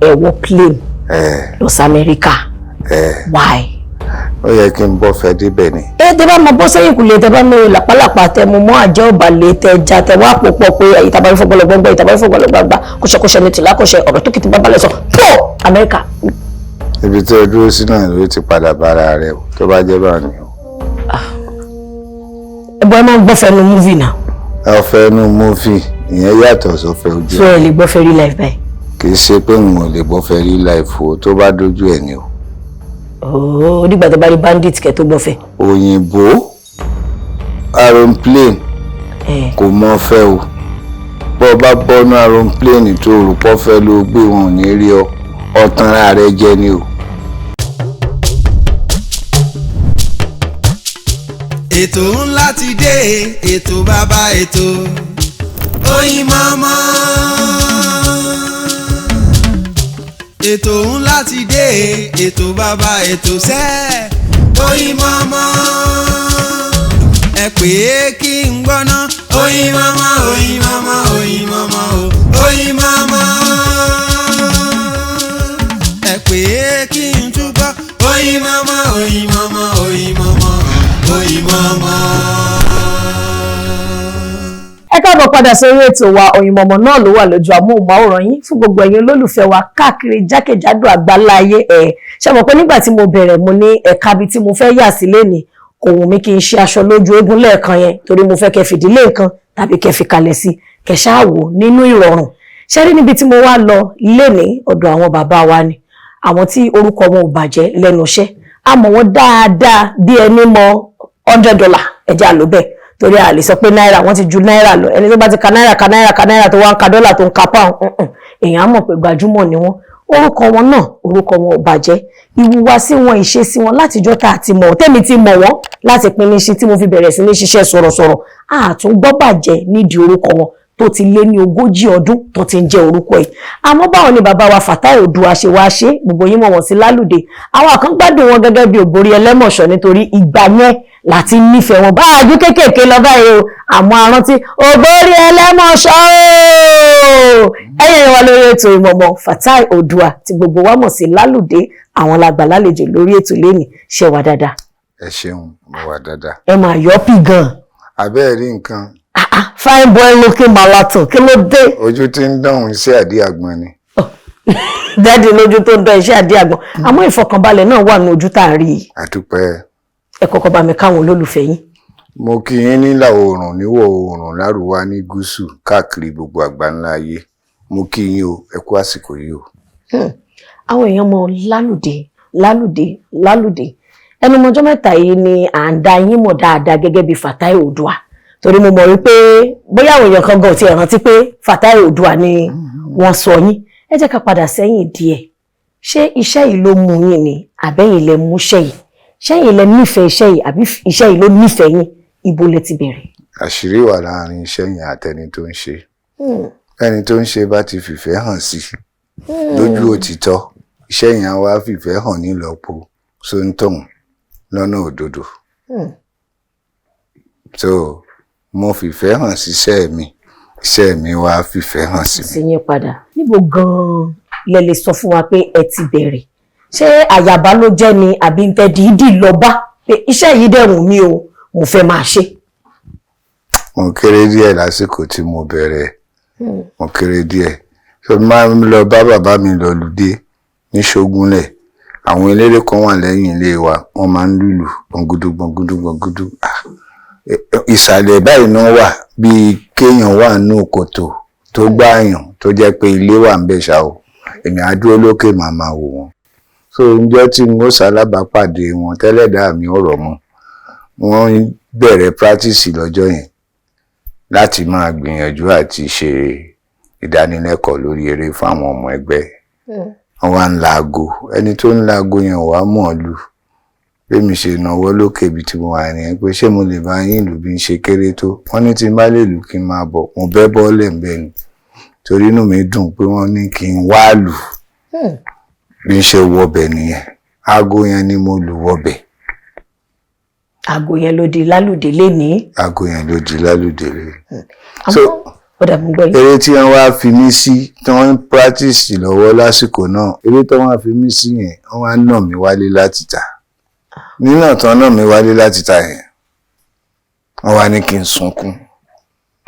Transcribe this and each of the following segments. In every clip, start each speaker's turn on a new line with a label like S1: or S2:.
S1: ẹ wọ plane lọ sí Amẹ́ríkà. Why?
S2: Ó yẹ kí n bọ́ fẹ́ débẹ̀ ni.
S1: Tẹ́ bá mọ bọ́ sẹ́yìn kùlé tẹ́ bá mọ làpálàpá tẹ́ mo mọ́ àjẹ́ ọ̀bàlẹ̀ tẹ́ já tẹ́ wá pòpọ̀ pé ìtàbárí fọ́gbọ́lọ́gbọ́gbọ́ ìtàbárí fọ́gbọ́lọ́gbọ́gbà kọ́ṣẹ́kọ́ṣẹ́ ní tìlákọ́ṣẹ́ ọ̀rọ̀ tó kìtì bábálẹ̀ sọ pọ̀ Amẹ́ríkà.
S2: Ibi tó dúró sí náà ló ti padà bára rẹ̀ tó bá jẹ́ bá ní.
S1: Ẹ̀bùn ẹ máa ń gbọ́fẹ́ nu múvì náà.
S2: Ọ̀fẹ́ nu múvì ìyẹn yàtọ̀ sọ́fẹ́ ojú.
S1: Sọ ẹ lè gbọ́fẹ́ rí life báyìí.
S2: Kì í ṣe pé n ò lè gbọ́fẹ́ rí life o tó bá dójú ẹ̀ ni o.
S1: Ó dìgbà tó bá rí bandit kẹ́ tó gbọ́fẹ́.
S2: Òyìnbó aeroplane kò mọ fẹ́ o. Bọ́ bá bọ́nú aeroplane tó rò pọ́ fẹ́ ló gbé wọn ò ní rí ọ ọ̀tàn ara rẹ jẹ ni o.
S3: Ètò ńlá ti dé, ètò bàbá ètò Oyinmomo. Ètò ńlá ti dé, ètò bàbá ètò sẹ́ Oyinmomo. Ẹ pè é kí n gbọ́ná Oyinmomo, Oyinmomo, Oyinmomo, Oyinmomo. Ẹ pè é kí n túbọ̀ Oyinmomo, Oyinmomo, Oyinmomo, Oyinmomo.
S1: Ẹ káàbọ̀ padà sórí ètò wa Oyinmomo náà ló wà lójú amóhùnmáwòrán yín fún gbogbo ẹ̀yin olólùfẹ́ wa káàkiri jákèjádò àgbáláyé ṣé mọ̀ pé nígbà tí mo bẹ̀rẹ̀ mo ní ẹ̀ka bí tí mo fẹ́ yà sí lénìí kò wù mí kí n ṣe aṣọ lójú eégún lẹ́ẹ̀kan yẹn torí mo fẹ́ kẹ́ fìdílé nǹkan tàbí kẹ́ fi kalẹ̀ sí kẹ́ ṣáà wò nínú ìrọ̀rùn ṣé rí níbi tí mo wá lọ lénìí ọ̀dọ̀ àwọn bàbá wa ni àwọn tí orúkọ wọn ò bàjẹ́ lẹ́nu iṣẹ́ a mọ̀ wọ́n dáadáa bí ẹni mọ $100 ẹ̀jẹ̀ àlóbẹ̀ torí a lè sọ pé náírà wọ́n ti ju náírà lọ ẹni tó bá ti ka náírà tó wá ń ka dọ́là tó ń ka pound èèyàn á mọ̀ pé gbajúmọ̀ ni wọ́n orúkọ wọn náà orúkọ wọn ò bàjẹ́ ìhùwàsí wọn ìṣesí wọn látijọ́ tá a ti mọ̀ tẹ́mi ti mọ̀ wọ́n láti pín ní ṣe tí mo fi bẹ̀rẹ̀ sí ní ṣiṣẹ́ sọ̀rọ̀sọ̀rọ̀ àtúngbọ́ bàjẹ́ nídìí orúkọ wọn tó ti lé ní 40 ọdún tó ti ń jẹ́ orúkọ yìí àmọ́ báwọn ni bàbá wa Fatai Oòduà ṣe wá ṣe gbogbo yín mọ̀ wọ́n sí Lálùdé àwọn kan gbádùn wọn gẹ́gẹ́ bí Ògbórí Ẹlẹ́mọ̀ṣọ́ nítorí ìgbà yẹn láti nífẹ̀ẹ́ wọn báyìí kéékèèké lọ báyìí o àmọ́ arántí Ògbórí Ẹlẹ́mọ̀ṣọ́ ẹ̀yìn wa lórí ètò Oyinmomo Fatai Oòduà tí gbogbo wa mọ̀ sí Lálùdé àwọn làgbà lálejò lórí ètò lẹ́nìí ṣe wà dáadáa.
S2: Ẹ ṣeun mo wà dáadáa.
S1: Ẹ máa yọ́pì gan.
S2: Abẹ́ẹ̀ rí nǹkan.
S1: Fine boy looking malato kí ló dé.
S2: Ojú tí ń dán iṣẹ́ àdí àgbọn ni.
S1: Dáàdi lójú tó ń dán iṣẹ́ àdí àgbọn àmọ́ ìfọkànbalẹ̀ náà wà ní ojú tá à ń rí i.
S2: Àdúpẹ́.
S1: Ẹ kọ́kọ́ bá mi káwọn olólùfẹ́ yín.
S2: Mo kí yín nílà oòrùn níwọ̀ oòrùn lárúwá ní gúúsù káàkiri gbogbo àgbáńlá ayé mo kí yín o ẹ kú àsìkò yìí o.
S1: Àwọn èèyàn mọ Lálùdé ẹnumọjọ́ mẹ́ta yìí ni à ń dá yín mọ̀ dáadáa gẹ́gẹ́ bí Fatai Oòduà torí mo mọ̀ wípé bóyá àwọn èèyàn kan gan ti rántí pé Fatai Oòduà ni wọ́n sọ yín ẹ jẹ́ ká padà sẹ́yìn díẹ̀ ṣé iṣẹ́ yìí ló mú yín ni àbẹ́yìn lẹ mú iṣẹ́ yìí ṣẹ́yìn lẹ nífẹ̀ẹ́ iṣẹ́ yìí àbí iṣẹ́ yìí ló nífẹ̀ẹ́ yín ibo lẹ ti bẹ̀rẹ̀.
S2: Àṣírí wà láàrin iṣẹ́ yẹn àtẹni tó ń ṣe ẹni tó ń ṣe bá ti fìfẹ́ hàn sí lójú òtítọ́ iṣẹ́ yẹn wá fìfẹ́ hàn nílọ́po sóńtọ̀hún lọ́nà òdodo. So mo fìfẹ́ hàn sí iṣẹ́ mi wá fìfẹ́ hàn sí mi.
S1: sí yín padà níbo gan-an lẹ lè sọ fún wa pé ẹ ti bẹ̀rẹ̀ ṣé àyàbá ló jẹ́ ni àbí ń tẹ́ dídì lọ bá pé iṣẹ́ yìí dẹ̀rùn mi o mo fẹ́ máa ṣe.
S2: Mo kéré díẹ̀ lásìkò tí mo bẹ̀rẹ̀ mo kéré díẹ̀ so máa ń lọ bá bàbá mi lọ lùdé ní Ṣógúnlẹ̀ àwọn eléré kan wà lẹ́yìn ilé wa wọ́n máa ń lùlù gbọ̀ngúdú ìsàlẹ̀ báyìí náà wà bíi kéèyàn wà nínú kòtò tó gbáàyàn tó jẹ́ pé ilé wà ń bẹ̀ ṣá o èmi á dúró lókè màmá wò wọ́n so ǹjọ́ tí mo ṣalábàápàdé wọn tẹ́lẹ̀dá mi ọ̀rọ̀ mọ́ wọ́n bẹ̀rẹ̀ practice lọ́jọ́ yẹn láti máa gbìyànjú àti ṣe ìdánilẹ́kọ̀ọ́ lórí eré fáwọn ọmọ ẹgbẹ́ wọ́n wá ń laago ẹni tó ń laago yẹn wàá mọ̀ ọ́ lù bí mi ṣe náwó lókè ibi tí mo wà ní pé ṣé mo lè bá yín lù bí n ṣe kéré tó wọ́n ní tí n bá lè lù kí n máa bọ̀ mo bẹ́ bọ́ọ̀lẹ̀ ń bẹ̀ ni torí inú mi dùn pé wọ́n ní kí n wá lù bí n ṣe wọbẹ̀ nìyẹn aago yẹn ni mo lù wọbẹ̀.
S1: Aago yẹn ló di Lálùdé lénìí.
S2: Aago yẹn ló di Lálùdé lénìí.
S1: So ó dà mú gbọ́ yìí.
S2: eré tí wọ́n wá fi mí sí tí wọ́n ń practice lọ́wọ́ lásìkò náà eré tí wọ́n wá fi mí sí yẹn wọ́n wá nà mí wálé láti ta nínà tán nà mí wálé láti ta yẹn wọ́n wá ní kí n sunkún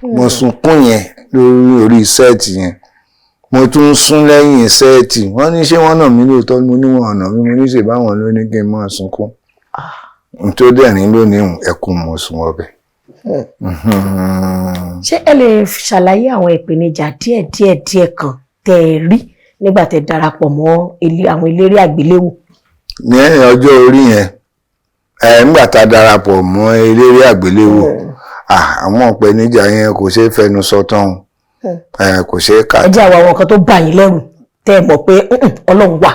S2: mo sunkún yẹn lórí sẹ́ẹ̀tì yẹn mo tún sún lẹ́yìn sẹ́ẹ̀tì wọ́n ní ṣé wọ́n nà mí lóòótọ́ mo ní wọn nà mí mo ní ṣe báwọn ló ní kí n máa sunkún n tó dẹ̀rín lónìí ẹkún mo sun ọbẹ̀.
S1: ṣé ẹ lè ṣàlàyé àwọn ìpèníjà díẹ̀ kan tẹ́ ẹ rí nígbà tẹ́ darapọ̀ mọ́ àwọn eléré àgbéléwò?
S2: ní ọjọ́ orí yẹn nígbà tá a darapọ̀ mọ́ eléré àgbéléwò àwọn ìpèníjà yẹn kò ṣeé fẹnu sọ tán kò ṣeé kà.
S1: ẹ jẹ́ àwọn nǹkan tó bà yín lẹ́rù tẹ́ ẹ mọ̀ pé Ọlọ́run wà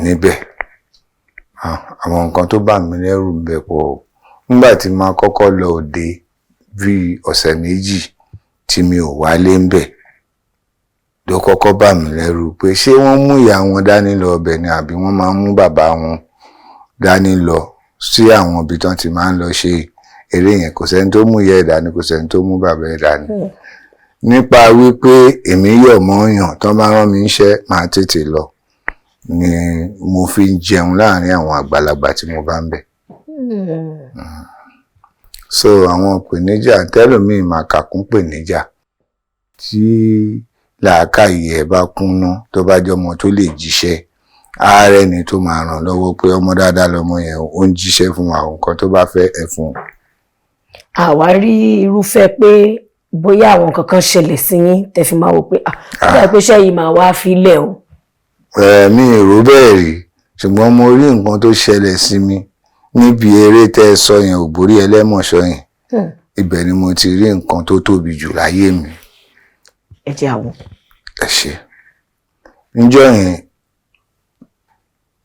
S2: níbẹ̀. àwọn nǹkan tó bà mí lẹ́rù ń bẹ pọ̀ nígbà tí máa kọ́kọ́ lọ òde bíi ọ̀sẹ̀ méjì tí mi ò wálé ń bẹ̀ ló kọ́kọ́ bà mí lẹ́rù pé ṣé wọ́n mú ìyá wọn dání lọ ọbẹ̀ ni àbí wọ́n máa ń mú bàbá wọn dání lọ sí àwọn ibi tán ti máa ń lọ ṣe eré yẹn. kò sẹ́ni tó mú ìyá ẹ̀ dání kò sẹ́ni tó mú bàbá ẹ̀ dání. nípa wípé èmi yọ̀ mọ́ yàn tán bá rán mi iṣẹ́ máa tètè lọ ni mo fi ń jẹun láàrin àwọn àgbàlagbà tí mo bá ń bẹ̀. so àwọn ìpèníjà tẹ́lòmíì máa kàkún pèníjà tí làákàyè ẹ̀ bá kúnná tó bá jẹ́ ọmọ tó lè jíṣẹ́ ààrẹ ni tó máa ràn lọ́wọ́ pé ọmọ dáadáa lọmọ yẹn ó ń jíṣẹ́ fún àwọn nǹkan tó bá fẹ́ ẹ̀ fún un.
S1: àwa rí irúfẹ́ pé bóyá àwọn kankan ṣẹlẹ̀ sí yín tẹ́ fi máa wò pé nígbà pé iṣẹ́ yìí máa wá fílẹ̀ o.
S2: mi ò rò bẹ́ẹ̀ rí ṣùgbọ́n mo rí nǹkan tó ṣẹlẹ̀ sí mi níbi eré tẹ́ ẹ sọ yẹn Ògbórí Ẹlẹ́mọ̀ṣọ́ yẹn ibẹ̀ ni mo ti rí nǹkan tó tóbi jù láyé mi.
S1: ẹ jẹ́ àwọn.
S2: ẹ ṣe níjọ́ yẹn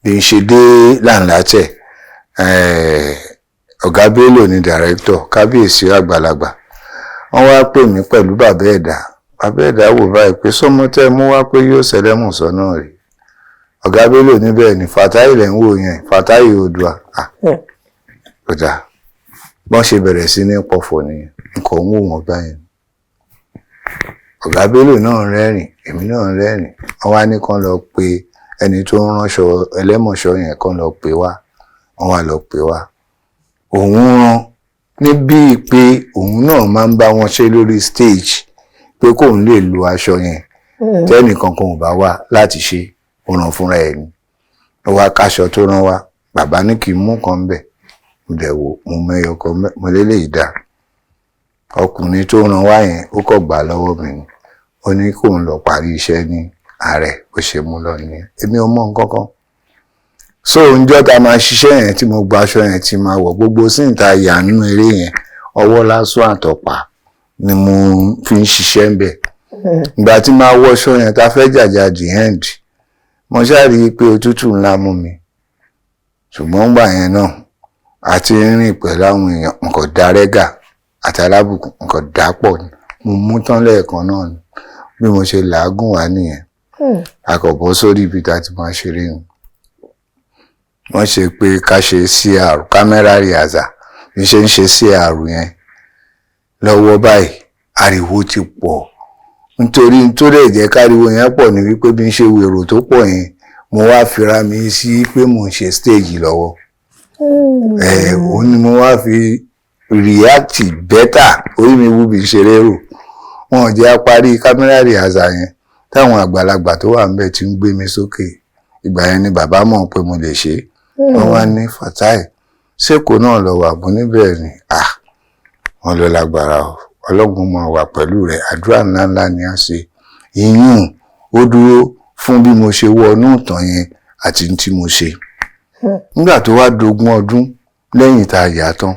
S2: bí n ṣe dé Làǹlátẹ̀ ọ̀gá Bello ni dàrẹ́tọ̀ kábíyèsí àgbàlagbà wọ́n wá pè mí pẹ̀lú bàbá ẹ̀dá wò báyìí pé sọmọ tẹ́ mú wá pé yóò ṣẹlẹ́mùsọ náà rí ọ̀gá Bello níbẹ̀ ni Fatai lẹ̀ ń wò yẹn Fatai Oòduà ọ̀dà bọ́n ṣe bẹ̀rẹ̀ sí ní pọ̀fọ̀ nìyẹn nǹkan ń wò wọ́n báyìí ọ̀gá Bello náà rẹ́rìn èmi náà rẹ́rìn wọ́n wá ní kán lọ pe ẹni tó ń ránṣọ Ẹlẹ́mọ̀ṣọ́ yẹn kán lọ pè wá wọ́n wá lọ pè wá òun rán níbí pé òun náà máa ń bá wọn ṣe lórí stage pé kóun lè lo aṣọ yẹn tẹ́nìkan kan ò bá wà láti ṣe ó ràn fúnra ẹ̀ ni ó wá káṣọ tó rán wá bàbá ní kí n mú kan bẹ̀ mo dẹ̀ wò mo mẹ́yọ kan mo lélẹ́yìí dá ọkùnrin tó rán wá yẹn ó kọ̀ gbà lọ́wọ́ mi ni ó ní kóun lọ parí iṣẹ́ ní ààrẹ ó ṣe mú lọ nìyẹn èmi ò mọ nǹkan kan so ǹjọ́ ta máa ṣiṣẹ́ yẹn tí mo gba aṣọ yẹn tí máa wọ̀ gbogbo sí ìta ìyànú eré yẹn ọwọ́ lásán àtọ̀pá ni mo fi ń ṣiṣẹ́ ń bẹ̀ ìgbà tí máa wọ aṣọ yẹn ta fẹ́ jàjà the end mo ṣáàrí pé òtútù ńlá mú mi ṣùgbọ́n gbà yẹn náà àti rìn pẹ̀lú àwọn èèyàn nǹkan dá rẹ́gà àti alábùkún nǹkan dá pọ̀ ni mo mú tán lẹ́ẹ̀kan náà ni bí mo ṣe làágùn wá nìyẹn àkọ́bọ́ sórí ibi tá a ti máa ṣeré ni wọ́n ṣe pé ká ṣe CR camera rehearsal bí ṣe ń ṣe CR yẹn lọ́wọ́ báyìí ariwo ti pọ̀ nítorí tó lè jẹ́ káriwo yẹn pọ̀ ní wípé bí ń ṣe wèrò tó pọ̀ yẹn mo wá fira mi sí pé mò ń ṣe stage lọ́wọ́ òun ni mo wá fi react better orí mi wú bí ṣe lérò wọn ò jẹ́ parí camera rehearsal yẹn táwọn àgbàlagbà tó wà ńbẹ̀ tí ń gbé mi sókè ìgbà yẹn ni bàbá mọ̀ pé mo lè ṣe wọ́n wá ní Fatai sẹ́kọ̀ọ́ náà lọ wà bó níbẹ̀ ni wọ́n lọ lágbára ọlọ́gun máa wà pẹ̀lú rẹ̀ àdúrà ńláńlá ni a ṣe ìyún ó dúró fún bí mo ṣe wọnú ìtàn yẹn àti tí mo ṣe nígbà tó wá dogun ọdún lẹ́yìn tá a yà tán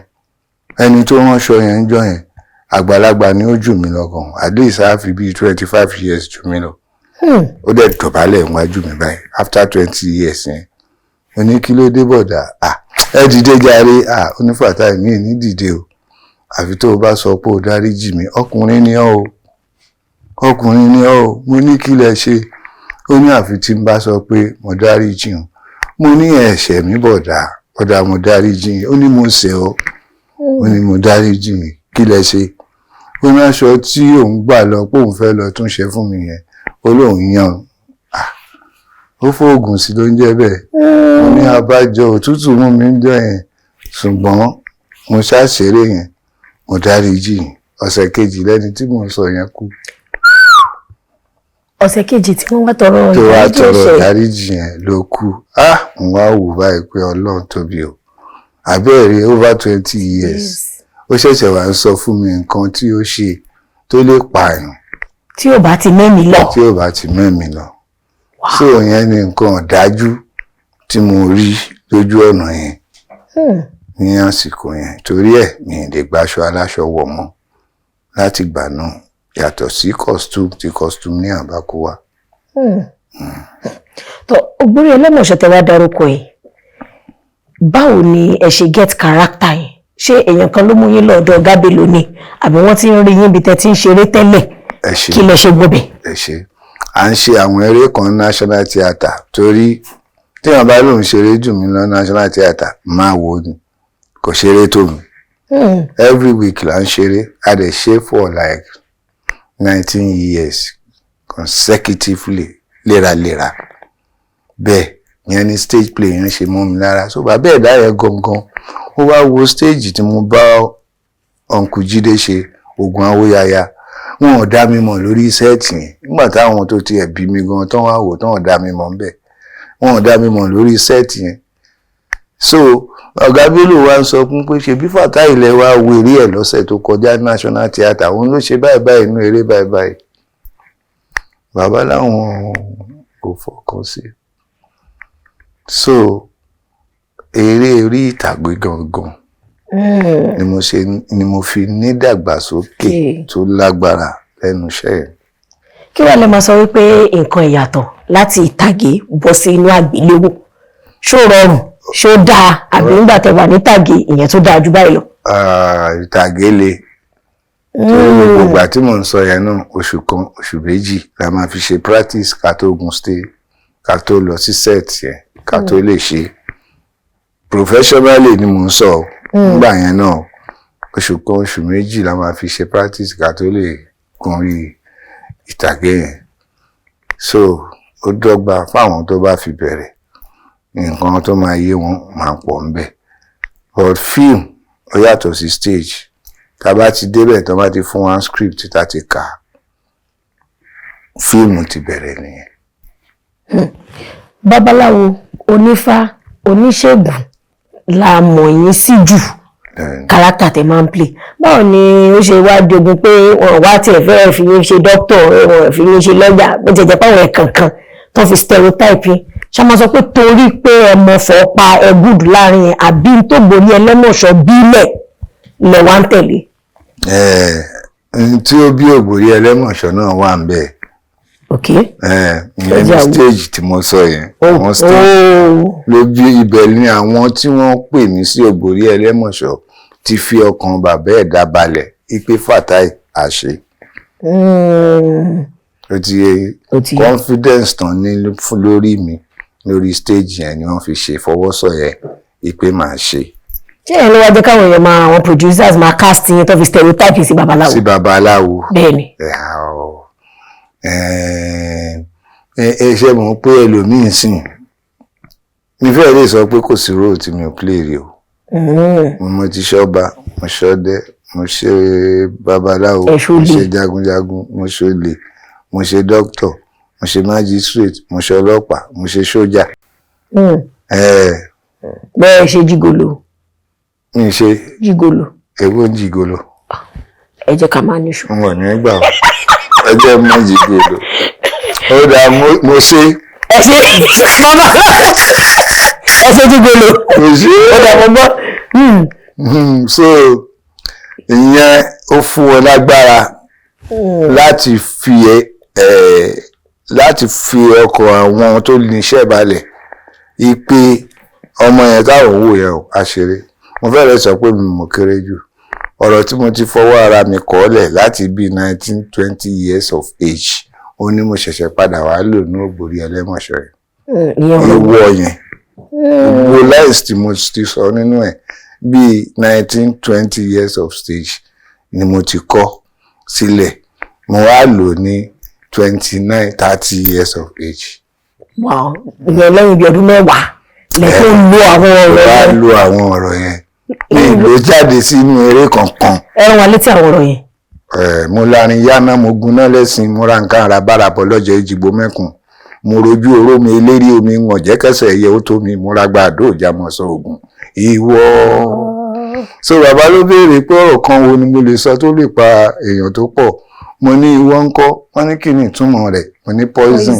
S2: ẹni tó ránṣọ yẹn ń jọ yẹn àgbàlagbà ni ó jù mí lọ́gàn àdéhìsá fi bíi 25 years jù mí lọ ó dẹ̀ dọ̀bálẹ̀ níwájú mi báyìí after 20 years yẹn ó ní kí ló dé bọ̀dà ẹ dìde jàre ó ní Fatai mi ní dìde o àfi tó o bá sọ pé o dáríjì mí ọkùnrin ni ọ́ o mo ní kí lẹ ṣe ó ní àfi tí n bá sọ pé mo dáríjì o mo ní ẹ̀ṣẹ̀ mi bọ̀dà mo dáríjì ó ní mo ṣẹ̀ ọ́ ó ní mo dáríjì kí lẹ ṣe ó ní aṣọ tí òun gbà lọ pé òun fẹ́ lọ tún ṣe fún mi yẹn ó lóun yan ó fóògùn sí ló ń jẹ́ bẹ́ẹ̀ mo ní abájọ òtútù mú mi ń jọ yẹn ṣùgbọ́n mo ṣàṣeré yẹn mo dáríjì ọ̀sẹ̀ kejì lẹ́ni tí mò ń sọ yẹn kú.
S1: ọ̀sẹ̀ kejì tí wọ́n wá tọrọ
S2: ìdáríjì yẹn ló kú. mo wá wò báyìí pé ọlọ́run tóbi o àbẹ́ẹ̀rẹ̀ over 20 years ó ṣẹ̀ṣẹ̀ wá ń sọ fún mi nǹkan tí ó ṣe tó lè pààyàn.
S1: tí ò bá ti mẹ́mi lọ.
S2: tí ò bá ti mẹ́mi lọ. so yẹn ni nǹkan ọ̀dájú tí mo rí lójú ọ̀nà yẹn ní àsìkò yẹn torí ẹ̀ mi ì lè gbaṣọ aláṣọ wọ̀ mọ́ láti gbà náà yàtọ̀ sí costume tí costume ní àbákú wa.
S1: tó Ògbórí Ẹlẹ́mọ̀ṣọ́ tẹ́ wá dárúkọ yìí báwo ni ẹ ṣe get character yẹn ṣé èèyàn kan ló mú yín lọ́dọ̀ Ọ̀gá Bello ni àbí wọ́n ti ń rí yín bí tẹ́ ti ń ṣeré tẹ́lẹ̀ kí lẹ ṣe gbọ́bẹ̀.
S2: ẹ ṣe à ń ṣe àwọn eré kan National Theatre torí téèyàn bá lóun ṣeré jù mí lọ National Theatre máa wò ó ni kò ṣeré tó mi. Every week là ń ṣeré a dẹ̀ ṣe for like 19 years consecutively léraléra bẹ́ẹ̀ yẹn ni stage play yẹn ṣe mọ́ mi lára so bàbá ẹ̀dá yẹn gangan ó wá wo stage tí mo bá Uncle Jídé ṣe Ògùn Awóyaya wọn ò dá mi mọ̀ lórí sẹ́ẹ̀tì yẹn nígbà táwọn tó tiẹ̀ bí mi gan tán wá wò tán ò dá mi mọ̀ ńbẹ̀ wọn ò dá mi mọ̀ lórí sẹ́ẹ̀tì yẹn so Ọ̀gá Bello wa ń sọ fún pé ṣebí Fatai ilẹ̀ wa wèrè ẹ̀ lọ́sẹ̀ tó kọjá National Theatre òun ló ṣe báyìí báyìí inú eré báyìí báyìí bàbá láwọn kò fọkàn sí so eré orí ìtàgé gangan ni mo fi nídàgbàsókè tó lágbára lẹ́nu iṣẹ́ yẹn.
S1: kí wàá lè máa sọ wípé nǹkan ìyàtọ̀ láti ìtàgé bọ́ sí inú àgbéléwò ṣó rọrùn ṣó dáa àbí nígbà tẹ́ wà ní ìtàgé ìyẹn tó dáa jù báyìí lọ.
S2: ìtàgé le gbogbo ìgbà tí mò ń sọ yẹn náà oṣù kan oṣù méjì la máa fi ṣe practice ká tó gun stage ká tó lọ sí set yẹn ká tó lè ṣe professionally ni mò ń sọ nígbà yẹn náà oṣù kan oṣù méjì la máa fi ṣe practice ká tó lè gun rí ìtàgé yẹn so ó dọ́gba fáwọn tó bá fi bẹ̀rẹ̀ nǹkan tó máa yé wọn máa pọ̀ ń bẹ̀ but film ó yàtọ̀ sí stage tá bá ti débẹ̀ tó bá ti fún wa script tá ti kà fíìmù ti bẹ̀rẹ̀ nìyẹn.
S1: Babaláwo onífá oníṣègùn la mọ̀ yín sí jù kárátà tẹ máa ń play báwo ni ó ṣe wá dogun pé wọn wá tiẹ̀ fẹ́ẹ́ fi yín ṣe dókítà wọn fi yín ṣe lọ́jà bó jẹjẹ páwọn ẹ̀kànkan tó fi stereotype yín ṣá máa sọ pé torí pé ẹ mọ̀ fọ́ pa ẹ gùdù láàrin yẹn àbí tó Ògbórí Ẹlẹ́mọ̀ṣọ́ bílẹ̀ lẹ̀ wá ń tẹ̀lé.
S2: tí ó bí Ògbórí Ẹlẹ́mọ̀ṣọ́ náà wà ń bẹ̀.
S1: ok
S2: ìyẹn ní stage tí mo sọ yẹn àwọn stage ló bí ibẹ̀ ní àwọn tí wọ́n pè mí sí Ògbórí Ẹlẹ́mọ̀ṣọ́ ti fi ọkàn bàbá ẹ̀dá balẹ̀ ipe Fatai àṣẹ. ó ti yẹ confidence tán ní lórí mi lórí stage yẹn ni wọ́n fi ṣe fọwọ́sọ̀yẹ ipe màá ṣe.
S1: ṣé ẹ̀ ló wá jẹ́ káwọn èèyàn máa àwọn producers máa cast yẹn tó fi stereotype sí babaláwo.
S2: sí babaláwo.
S1: bẹ́ẹ̀ni.
S2: ṣe mọ̀ pé ẹlòmíín sìn mi fẹ́ lè sọ pé kò sí role tí mi ò play rí o. mo ti ṣọ́ba mo ṣọdẹ mo ṣe babaláwo mo ṣe jagunjagun mo ṣe olè mo ṣe doctor mo ṣe magistrate mo ṣe ọlọ́pàá mo ṣe sójà.
S1: bẹ́ẹ̀ ṣe jígolo.
S2: mi ṣe
S1: jígolo.
S2: èwo ń jígolo.
S1: ẹ jẹ́ ká máa níṣu.
S2: n ò ní gbà wá ẹ jẹ́ mọ́ jígolo. ó dáa mo ṣe.
S1: ẹ ṣe bàbá ẹ ṣe jígolo.
S2: mo ṣe.
S1: ó dáa mo gbọ́.
S2: so ìyẹn ó fún wọn lágbára láti fi ọkọ̀ àwọn tó ní iṣẹ́ balẹ̀ ipe ọmọ yẹn táwọn wò yẹn ò àṣeré mo fẹ́rẹ̀ sọ pé mi mọ̀ kéré jù ọ̀rọ̀ tí mo ti fọwọ́ ara mi kọ́lẹ̀ láti bí 19-20 years of age ó ní mo ṣẹ̀ṣẹ̀ padà wá lò ní Ògbórí Ẹlẹ́mọ̀ṣọ́ yẹn ìwọ yẹn gbogbo láìsí tí mo ti sọ nínú ẹ̀ bí 19-20 years of stage ni mo ti kọ́ sílẹ̀ mo wá lò ní 29-30 years of age.
S1: Wow, ìyẹn lẹ́yìn bí ọdún mẹ́wàá lẹ́kọ̀ọ́ lo àwọn ọ̀rọ̀
S2: wá
S1: yẹn.
S2: lo àwọn ọ̀rọ̀ yẹn ní ìlú jáde sínú eré kankan.
S1: Ẹ wọn létí àwọn ọ̀rọ̀ yẹn.
S2: Mo lárin yáná mo gúnná lẹ́sìn mo ra nǹkan ara bára bọ̀ lọ́jọ́ ìjìgbó mẹ́kùn mo rojú oró mi eléri omi wọn jẹ́ kẹsẹ̀ ẹyẹ ó tó mi mo ra gba àdó ìjàmọ̀sọ ògùn ìwọ. So bàbá ló béèrè pé ọ̀rọ̀ kan wo ni mo lè sọ tó lè pa èèyàn tó pọ̀ mo ní ìwọ ńkọ́ wọ́n ní kí ni ìtumọ̀ rẹ̀ mo ní poison.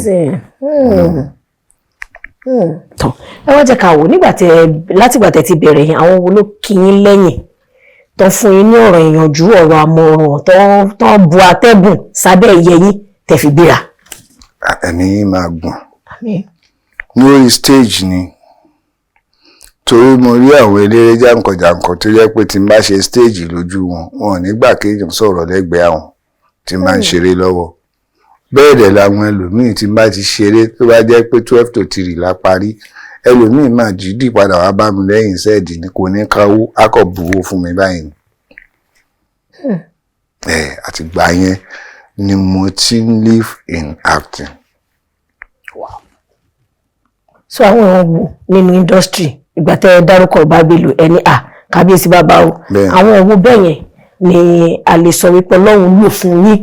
S1: Tán ẹ wá jẹ́ ká wò látìgbà tẹ́ ti bẹ̀rẹ̀ yẹn àwọn wo ló kí yín lẹ́yìn tó fún yín ní ọ̀rọ̀ ìyànjú ọ̀rọ̀ àmọ̀ràn tó bu atẹ́gùn sábẹ́ ẹ̀yẹ yín tẹ́ fi gbéra.
S2: Ẹ̀mí yín máa gùn lórí stage ni torí mo rí àwọn eléré jàǹkànjàǹkàn tó jẹ́ pé tí n bá ṣe stage lójú wọn ò nígbà kéèyàn sọ̀rọ̀ lẹ́gbẹ̀ẹ́ àwọn tí n bá ń ṣeré lọ́wọ́ bẹ́ẹ̀ dẹ̀ làwọn ẹlòmíì tí n bá ti ṣeré tó bá jẹ́ pé 12 to 3 la parí ẹlòmíì máa jídì padà wá bá mi lẹ́yìn sẹ́ẹ̀dì ni kò ní káwó akọ̀ buwó fún mi báyìí àtìgbà yẹn ni mo ti ń live in acting.
S1: Wow. So àwọn èèyàn wò nínú industry ìgbà tẹ́ ẹ dárúkọ Ìbágbélú ẹni kábíyèsí bàbá o àwọn òwò bẹ́ẹ̀ yẹn ni a lè sọ wípé Ọlọ́run lò fún yín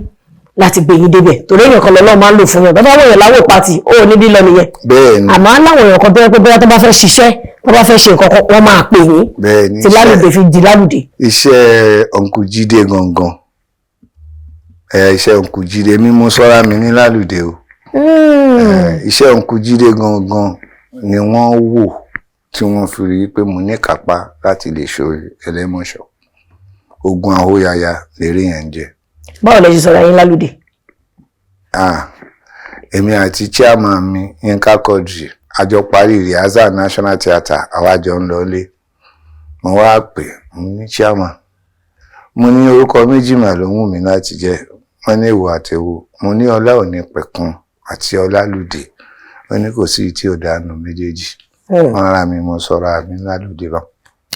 S1: láti gbé yín débẹ̀ torí èèyàn kan lọ́lọ́run máa ń lò fún yàn bàbá wọ̀nyàn láwọ̀ pàtì ó níbí lọ nìyẹn àmọ́ láwọn èèyàn kan tó yẹ pé bóyá tó bá fẹ́ ṣiṣẹ́ tó bá fẹ́ ṣe nǹkan kan wọ́n máa pè yín tí Lálùdé fi di Lálùdé.
S2: Iṣẹ́ Uncle Jídé gangan iṣẹ́ Uncle Jídé mímú sọ́ra mi ní Lálùdé o iṣẹ́ Uncle Jídé gangan ni wọ́n wò tí wọ́n fi rí pé mo ní kápá láti lè ṣe ẹlẹ́mọ̀ṣọ́ ogun àhóyaya lérè yẹn jẹ.
S1: Báwo lẹ ṣe sọ̀rọ̀ yín Lálùdé?
S2: Èmi àti chairman mi Yínká Quadri àjọ parí Riaza National Theatre àwájọ ń lọlé mo wá pè mo ní chairman mo ní orúkọ méjì mà ló wù mí láti jẹ wọ́n ní ìwò àtẹwò mo ní ọlá òní pẹ̀kun àti Ọlálùdé wọ́n ní kò sí tí ò dánú méjèèjì wọ́n ara mi mo sọ̀rọ̀ àmì Lálùdé lọ.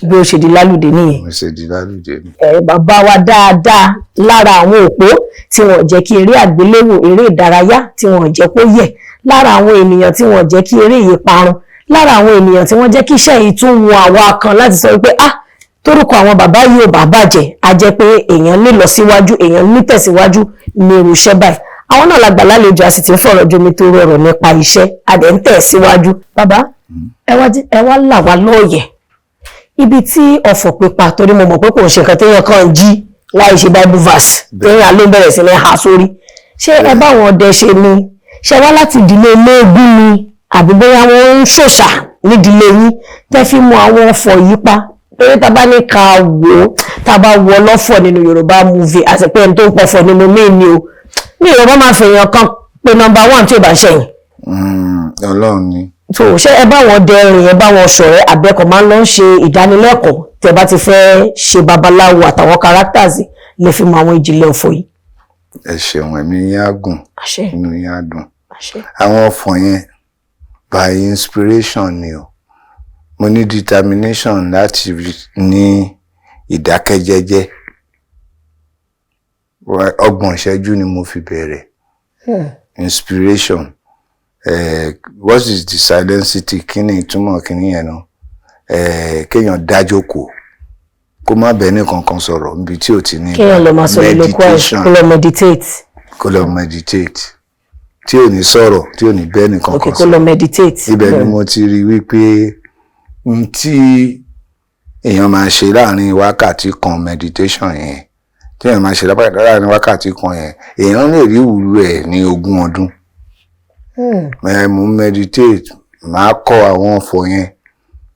S1: Bí ó ṣe di Lálùdé nìyẹn.
S2: Mo ṣe di Lálùdé ni.
S1: Bàbá wa dáadáa lára àwọn òpó tí wọ́n jẹ́ kí eré àgbéléwò eré ìdárayá tí wọ́n jẹ́ kó yẹ̀ lára àwọn ènìyàn tí wọ́n jẹ́ kí eré yìí parun lára àwọn ènìyàn tí wọ́n jẹ́ kí iṣẹ́ yìí tún wọn àwa kan láti sọ wípé torúkọ àwọn bàbá yìí ò bá bàjẹ́ a jẹ́ pé èèyàn lè lọ síwájú èèyàn ní tẹ̀síwájú ní irú iṣẹ́ báyìí àwọn náà la gbà lálejò a sì ti ń fọ̀rọ̀ jomi tó rọrọ̀ nípa iṣẹ́ a dẹ̀ ń tẹ̀ síwájú. Bàbá ẹ wá là wá lóòyẹ̀ ibi tí ọ̀fọ̀ pípa torí mo mọ̀ pé kò ń ṣe nǹkan téèyàn kàn jí láì ṣe Bible verse téèyàn ló bẹ̀rẹ̀ sí ní ha sórí ṣé ẹ bá wọn ọdẹ ṣe ni ṣe wá láti ìdílé olóògùn ni àbí bóyá wọn ń ṣòṣà nídìílé yín tẹ́ fi mú àwọn ọ̀fọ̀ yìí pa torí tá bá ní ká wò ó tá bá wọ ọlọ́fọ̀ nínú Yorùbá movie àti pé ẹni tó ń pọ̀fọ̀ nínú míì ni o ní Yorùbá máa fèèyàn kan pé number 1 tí ò bá ṣẹ̀yìn.
S2: Ọlọ́run ni.
S1: So ṣé ẹ bá wọn dẹrìn ẹ bá wọn ṣọ̀rẹ́ àbẹ́kọ̀ máa ń lọ ṣe ìdánilẹ́kọ̀ọ́ tẹ́ bá ti fẹ́ ṣe babaláwo àtàwọn characters lè fi mọ àwọn ìjìnlẹ̀ ọ̀fọ̀ yìí.
S2: Ẹ ṣeun ẹ̀mí yín á gùn inú yín á dùn àwọn ọ̀fọ̀ yẹn by inspiration ni o mo ní determination láti ní ìdákẹ́jẹ́jẹ́ 30 ìṣẹ́jú ni mo fi bẹ̀rẹ̀ inspiration. What is the silentity kí ni ìtumọ̀ kí ni yẹn náà kéèyàn dájókòó kó má bẹ́ẹ̀ ní kankan sọ̀rọ̀ níbi tí ò ti ní
S1: kéèyàn lọ máa sọ̀rọ̀ lóko kó lọ meditate
S2: tí ò ní sọ̀rọ̀ tí ò ní bẹ́ẹ̀ ní kankan
S1: kó lọ meditate.
S2: Ibẹ̀ ni mo ti rí wípé tí èèyàn máa ṣe láàrin wákàtí kan meditation yẹn tí èèyàn máa ṣe láàrin wákàtí kan yẹn èèyàn lè rí ìwúlò ẹ̀ ní 20 ọdún. Mo meditate màá kọ àwọn ọ̀fọ̀ yẹn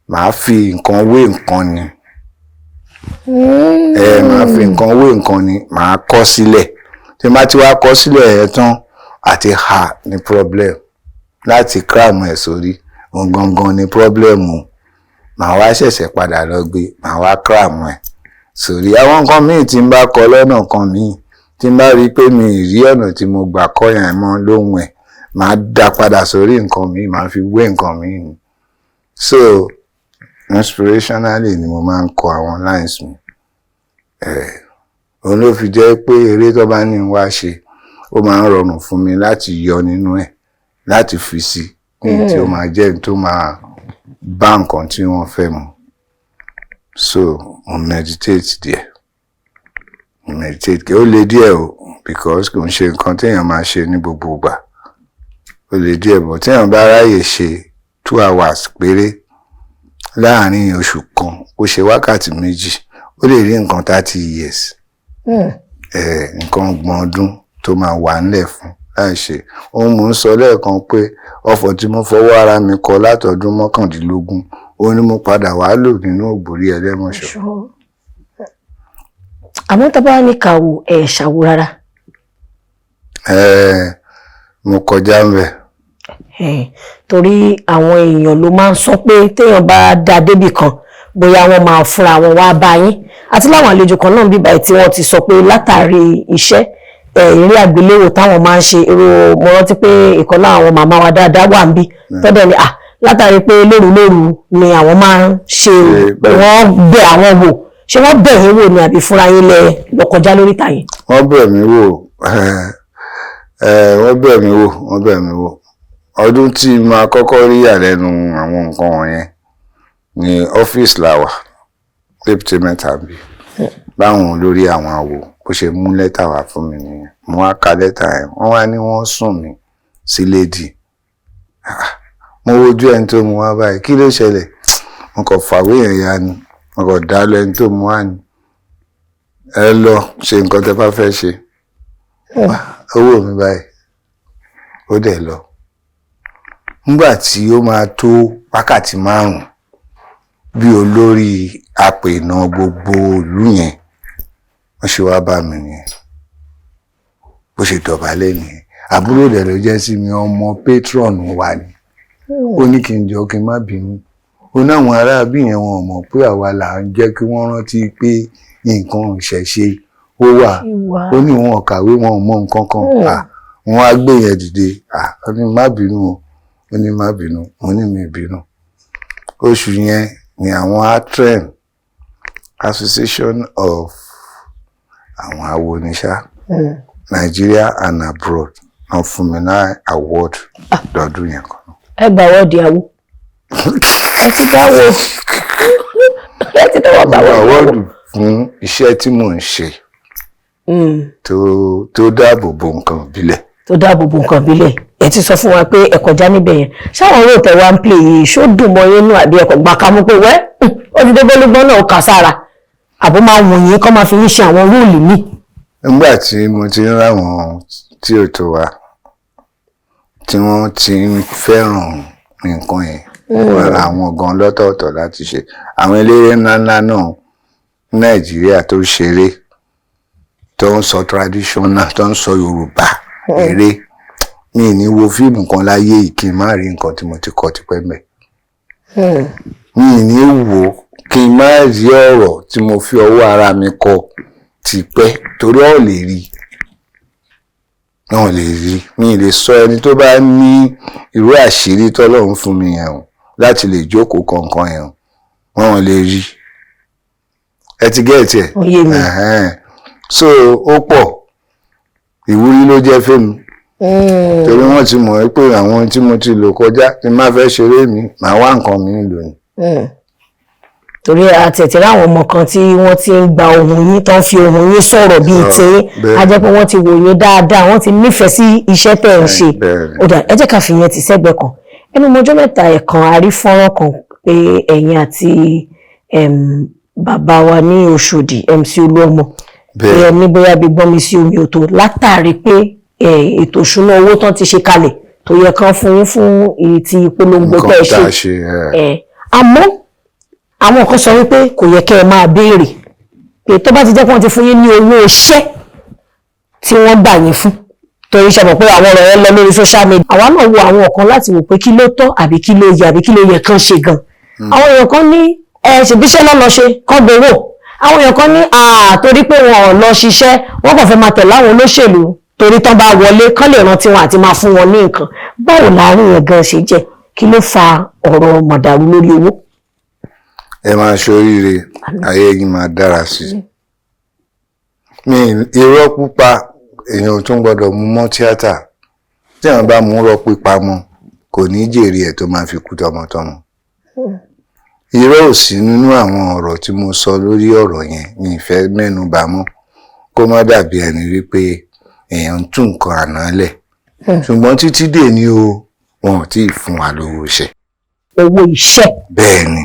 S2: màá fi nǹkan wé nǹkan ni màá fi nǹkan wé nǹkan ni màá kọ sílẹ̀ tí màá ti wá kọ sílẹ̀ ẹ̀ tán àti ha ní problem láti cram ẹ̀ sórí gangan ní problem o màá wá ṣẹ̀ṣẹ̀ padà lọ gbé màá wá cram ẹ̀ sórí àwọn nǹkan míì tí n bá kọ lọ́nà kan míì tí n bá rí pé mi ì rí ọ̀nà tí mo gbà kọ yẹn mọ́ lóhùn ẹ̀ màá dá padà sórí nǹkan mi màá fi wé nǹkan mi ni so inspirationally ni mo máa ń kọ àwọn lines mi òun ló fi jẹ́ pé eré tó bá ní wá ṣe ó máa ń rọrùn fún mi láti yọ nínú ẹ̀ láti fi sí ní tí ó máa jẹ́ tó máa bá nǹkan tí wọ́n fẹ́ mu. So mo meditate díẹ̀, mo meditate kí ó le díẹ̀ o because kò ń ṣe nǹkan téèyàn máa ṣe ní gbogbo ìgbà, ó le díẹ̀ bọ̀ téèyàn bá ráyè ṣe 2 hours péré láàárín oṣù kan ó ṣe wákàtí méjì ó lè rí nǹkan 30 years nǹkan ọgbọ̀n ọdún tó máa wà nílẹ̀ fún láì ṣe. Ohun mò ń sọ lẹ́ẹ̀kan pé ọ̀fọ̀ tí mo fọwọ́ ara mi kọ látọdún 19 ó ní mo padà wá lò nínú ògbórí ẹlẹ́mọ̀ṣọ́.
S1: Àmọ́ tá bá ní kàwò ṣàwò rárá.
S2: Mo kọjá ń bẹ̀.
S1: Torí àwọn èèyàn ló máa ń sọ pé téèyàn bá dá débì kan bóyá wọ́n máa fúnra wọn wá bá yín àti láwọn àlejò kan náà bíbáyìí tí wọ́n ti sọ pé látàrí iṣẹ́ eré àgbéléwò táwọn máa ń ṣe èrò mo rántí pé ìkọlá àwọn màmá wa dáadáa wà níbí tọ́dẹ̀ ni látàrí pé lóru ni àwọn máa ń ṣe wọ́n bẹ̀ àwọn wò ṣé wọ́n bẹ̀ yín wò ni àbí fúnra yín lẹ lọ kọjá lórí ìtàyè.
S2: Wọ́n bẹ̀ mí wò wọ́n bẹ̀ mí wò ọdún tí máa kọ́kọ́ rí àlẹ́nu àwọn nǹkan wọ̀nyẹn ní ọ́fíìsì làwà lépùtẹ́ mẹ́ta bí báwọn olórí àwọn àwò bó ṣe mú lẹ́tà wá fún mi nìyẹn. Mo wá ka lẹ́tà yẹn wọ́n wá ní wọ́n sùn mí sí lédì. Mo wojú ẹni tó mú wá báyìí kí ló ṣẹlẹ̀ mo kàn fàwé yẹn ya ni mo kàn dá lọ ẹni tó mú wá ni ẹ lọ ṣe nǹkan tẹ́ bá fẹ́ ṣe. Owó mi báyìí ó dẹ̀ lọ. Nígbà tí ó máa tó wákàtí 5 bí olórí apènà gbogbo ìlú yẹn wọ́n ṣe wá bá mi nìyẹn bó ṣe dọ̀bálẹ̀ nìyẹn. Àbúrò dẹ̀ ló jẹ́ sí mi ọmọ patron wa ni ó ní kí n jọ kí n má bínú ó náwọn aráàbí yẹn wọn mọ̀ pé àwa là ń jẹ́ kí wọ́n rántí pé nǹkan ìṣẹ̀ṣe ó wà ó ní wọn kàwé wọn mọ̀ nǹkan kan wọn á gbé yẹn dìde ó ní má bínú o ó ní má bínú mo ní mi bínú. Oṣù yẹn ni àwọn ATREN Association of àwọn awonisha Nigeria and abroad wọ́n fún mi ní award lọ́dún yẹn kan.
S1: Ẹ gbà wọ́ọ̀dì àwo ẹ ti dáwọ́ ẹ ti dáwọ́ bá
S2: award fún iṣẹ́ tí mò ń ṣe tó dáàbò bo nǹkan ìbílẹ̀.
S1: Tó dáàbò bo nǹkan ìbílẹ̀ ẹ ti sọ fún wa pé ẹ kọjá níbẹ̀ yẹn ṣáwọn owó tẹ wá ń play yìí ṣó dùn mọ́ yín nú àbí ẹ̀kọ́ gbà ká mú pé wẹ́ ó ti dé gbólógbọ́n náà ó kà sára àbó máa wù yín kọ́ máa fi yín ṣe àwọn rúùlù míì.
S2: Nígbà tí mo ti ń ráwọn tí ò tó wa tí wọ́n ti ń fẹ́ràn nǹkan yẹn wọ́n ra àwọn gan lọ́tọ̀ọ̀tọ̀ láti ṣe àwọn eléré ńláńlá náà Nàìjíríà tó ṣeré tó ń sọ traditional tó ń sọ Yorùbá eré mi ní wo fíìmù kan láyé ìkí má rí nǹkan tí mo ti kọ́ tipẹ́ mẹ́ mi ní wo kí n má rí ọ̀rọ̀ tí mo fi ọwọ́ ara mi kọ tipẹ́ torí ọ̀ lè rí náà lè rí mi lè sọ ẹni tó bá ní irú àṣírí tọ́lọ́run fún mi yẹn láti lè jókòó kọ̀ọ̀kan yẹn wọ́n lè rí ẹ ti gẹ́ẹ̀tì ẹ̀ so ó pọ̀ ìwúrí ló jẹ́ fẹ́mi torí wọ́n ti mọ̀ pé àwọn tí mo ti lò kọjá tí má fẹ́ ṣeré mi màá wá nǹkan mi lò ní.
S1: Torí àtẹ̀tẹ̀rẹ́ àwọn ọmọ kan tí wọ́n ti ń gba ohùn yín tó ń fi ohùn yín sọ̀rọ̀ bíi tiyín a jẹ́ pé wọ́n ti wò yín dáadáa wọ́n ti nífẹ̀ẹ́ sí iṣẹ́ tẹ̀ ń ṣe. Ó dà ẹ jẹ́ ká fi yẹn ti sẹ́gbẹ̀ẹ́ kan ẹnu mọ́jọ́ mẹ́ta ẹ̀kan a rí fọ́nrán kan pé ẹ̀yin àti bàbá wa ní Òṣòdì MC Olúọmọ pé ní bóyá bí gbọ́n mi sí omi òtó látàrí pé ètò ìṣúná owó tán ti ṣe kalẹ̀ tó yẹ kán fún yín fún ti ìpolongo tẹ́ ẹ ṣe àmọ́ àwọn kan sọ wípé kò yẹ kẹ́ ẹ máa béèrè pé tó bá ti jẹ́ pé wọ́n ti fún yín ní owó iṣẹ́ tí wọ́n gbà yín fún torí ṣe mọ̀ pé àwọn ọ̀rọ̀ yẹn lọ lórí social media àwa náà wo àwọn kan láti wò pé kí ló tọ́ àbí kí ló yẹ àbí kí ló yẹ kán ṣe gan àwọn èèyàn kan ní ṣèbíṣẹ́ náà lọ ṣe kán gbowó àwọn èèyàn kan ní torí pé wọn ò lọ ṣiṣẹ́ wọ́n kàn fẹ́ máa tẹ̀lé àwọn olóṣèlú torí tán bá wọlé kán lè rántí wọn àti máa fún wọn ní nǹkan báwo láàrin yẹn gan ṣe jẹ́ kí ló fa ọ̀rọ̀ mọ̀dàrú lórí owó.
S2: Ẹ máa ṣoríire ayé yìí máa dára sí irọ́ pípa èèyàn tún gbọ́dọ̀ mú mọ́ tíátà tí àwọn bá mú irọ́ pípa mọ́ kò ní jèrè ẹ̀ tó máa fi kú tọmọtọmọ. Irọ́ ò sí nínú àwọn ọ̀rọ̀ tí mo sọ lórí ọ̀rọ̀ yẹn mi ìfẹ́ mẹ́nu bà mọ́ kó má dàbí ẹni wípé èèyàn ń tún nǹkan àná lẹ̀ ṣùgbọ́n títí dè ní o wọn ò tí ì fún wa lówó iṣẹ́.
S1: Owó iṣẹ́.
S2: Bẹ́ẹ̀ ni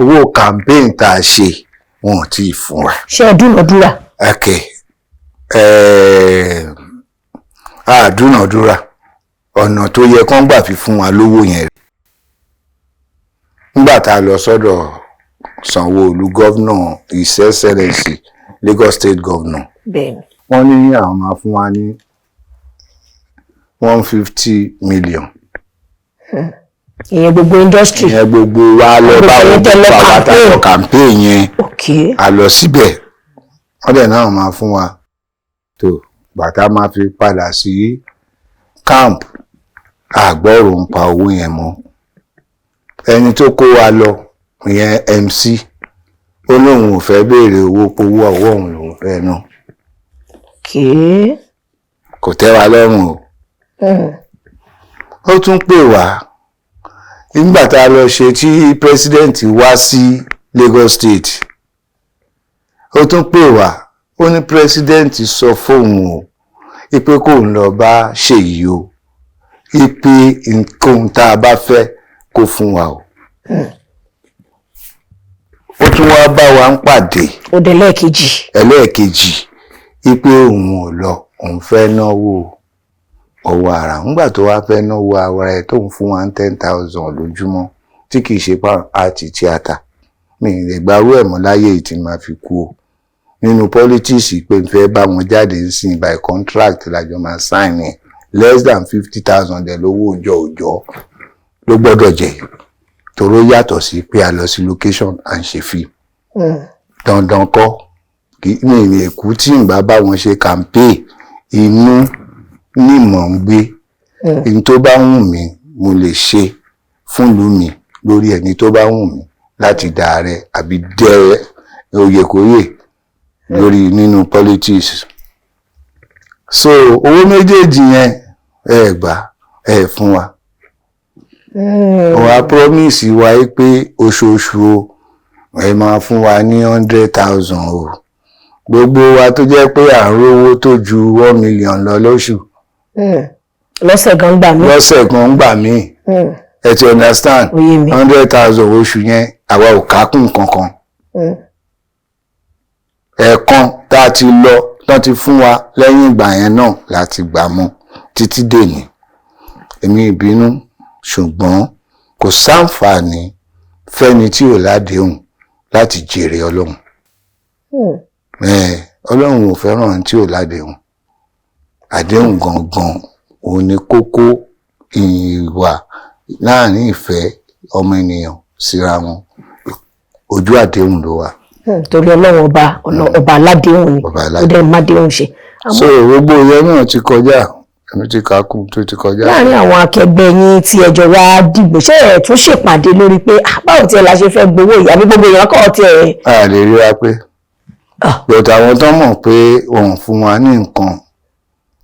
S2: owó campaign tá a ṣe wọn ò tí ì fún wa.
S1: Ṣé ẹ dúnàdúrà?
S2: Àdúnàdúrà ọ̀nà tó yẹ kán gbà fi fún wa lówó yẹn nígbà tá a lọ sọ́dọ̀ Sanwó-Olú gọ́vnà His Excellency Lagos State Governor wọ́n ní àwọn máa fún wa ní 150 million.
S1: Ìyẹn gbogbo industry.
S2: Ìyẹn gbogbo wa lọ bá wọn pàwátà campaign yẹn a lọ síbẹ̀ wọ́n dẹ̀ náà máa fún wa tó bàtà máa fi padà sí camp àgbọ̀rò ń pa owó yẹn mọ́. Ẹni tó kó wa lọ ìyẹn MC ó lóun ò fẹ́ béèrè owó powó ọwọ́ òun lòun fẹ́ náà. Kò tẹ́ wa lọ́rùn o. Ó tún pè wá nígbà tá a lọ ṣe tí president wá sí Lagos State ó tún pè wá ó ní president sọ fóun o ipe kò ń lọ bá Ṣèyí o ipe nǹkan tá a bá fẹ́ kó fún wa o. Ó tún wá bá wa ń pàdé.
S1: Ó dé
S2: ẹlẹ́ẹ̀kejì ipe òun ò lọ òun fẹ́ náwó ọwọ́ ara ńgbà tó wá fẹ́ náwó ara ẹ̀ tóun fún wa 10,000 lójúmọ́ tí kìí ṣe pa àti tíátà mi lè gbarú ẹ̀ mọ́ láyé ìtì máa fi kú o nínú politics pé n fẹ́ bá wọn jáde sí by contract lájọ máa sign ní less than 50,000 dẹ̀ lówó òjò ló gbọ́dọ̀ jẹ́ toró yàtọ̀ sí pé a lọ sí location à ń ṣe fíìmù dandan kọ́ mi lè kú tí n bá wọn ṣe campaign inú ní mọ̀ ń gbé in tó bá wù mí mo lè ṣe fún ìlú mi lórí ẹni tó bá wù mí láti dá ààrẹ àbí dẹ oyèkóyè lórí nínú politics. So owó méjèèjì yẹn ẹ gbà ẹ fún wa. Wàá promise wa pé oṣooṣù o ẹ máa fún wa ní 100,000 o gbogbo wa tó jẹ́ pé à ń rówó tó ju 1 million lọ lóṣù.
S1: Lọ́sẹ̀ gan gbà mí.
S2: Ẹ ti understand 100,000 oṣù yẹn àwa ò kákùn kankan. Ẹ̀ẹ̀kan tá a ti lọ tán ti fún wa lẹ́yìn ìgbà yẹn náà láti gbà mọ́ títí dèní. Èmi ìbínú ṣùgbọ́n kò sáǹfààní fẹ́ni tí ò ládéhùn láti jèrè Ọlọ́run. Ọlọ́run ò fẹ́ràn tí ò ládéhùn. Àdéhùn gangan òun ni kókó ìwà láàrin ìfẹ́ ọmọ ènìyàn síra wọn ojú àdéhùn ló wà.
S1: Torí Ọlọ́run ọba aládéhùn ni ó dẹ̀ mádéhùn ṣe.
S2: So gbogbo ìyẹn náà ti kọjá èmi ti kàákùn tó ti kọjá.
S1: Láàrin àwọn akẹgbẹ́ yín tí ẹjọ́ wá dìgbò ṣé ẹ̀ tún ṣèpàdé lórí pé báwo tiẹ̀ la ṣe fẹ́ gbowó ìyá bí gbogbo èèyàn kọ́ tiẹ̀.
S2: A lè ríra pé bọ̀dọ̀ àwọn tó mọ̀ pé wọ́n fún wa ní nǹkan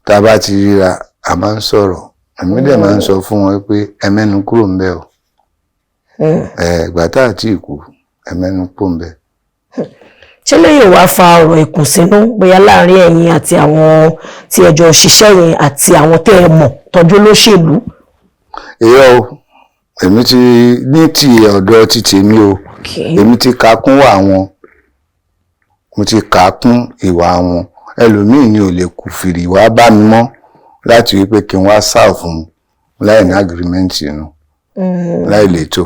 S2: tá a bá ti ríra a máa ń sọ̀rọ̀ èmi dẹ̀ máa ń sọ fún wọn pé ẹ mẹ́nu kúrò ń bẹ̀ o ìgbà tá àti ìkú ẹ mẹ́nu kúrò ń bẹ̀.
S1: Ṣé lẹ́yìn wá fa ọ̀rọ̀ ìkùnsínú bóyá láàrin ẹ̀yin àti àwọn tí ẹjọ́ ṣiṣẹ́ yẹn àti àwọn tẹ́ ẹ mọ̀ tọ́jú olóṣèlú?
S2: Èyí o èmi ti ní ti ọ̀dọ̀ ti tèmi o èmi ti kà kún wà wọn mo ti kà kún ìwà wọn ẹlòmíì ni ò lè kù fìrì wá bá mi mọ́ láti wípé kí n wá sáà fún láì ní agreement inú láì lètò.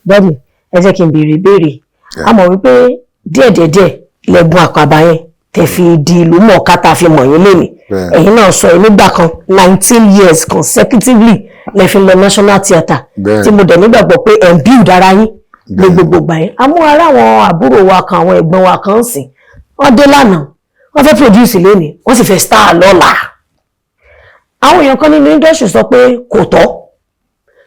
S1: Bẹ́ẹ̀ni ẹ jẹ́ kí n béèrè ìbéèrè a mọ̀ wípé díẹ̀díẹ̀díẹ̀ lẹ́gùn àkàbà yẹn tẹ̀ fi di ìlú mọ̀ọ́ká tá a fi mọ̀ yín lénìí ẹ̀yin náà sọ nígbà kan 19 years consecutively lẹ fi lọ National Theatre tí mo dẹ̀ nígbàgbọ́ pé ẹ̀ ń build ara yín lé gbogbo gbà yẹn a mú ara àwọn àbúrò wa kan àwọn ẹ̀gbọ́n wa kan sìn wọ́n dé lánàá wọ́n fẹ́ produce lénìí wọ́n sì fẹ́ star lọ́la àwọn èèyàn kan nínú industry sọ pé kò tọ́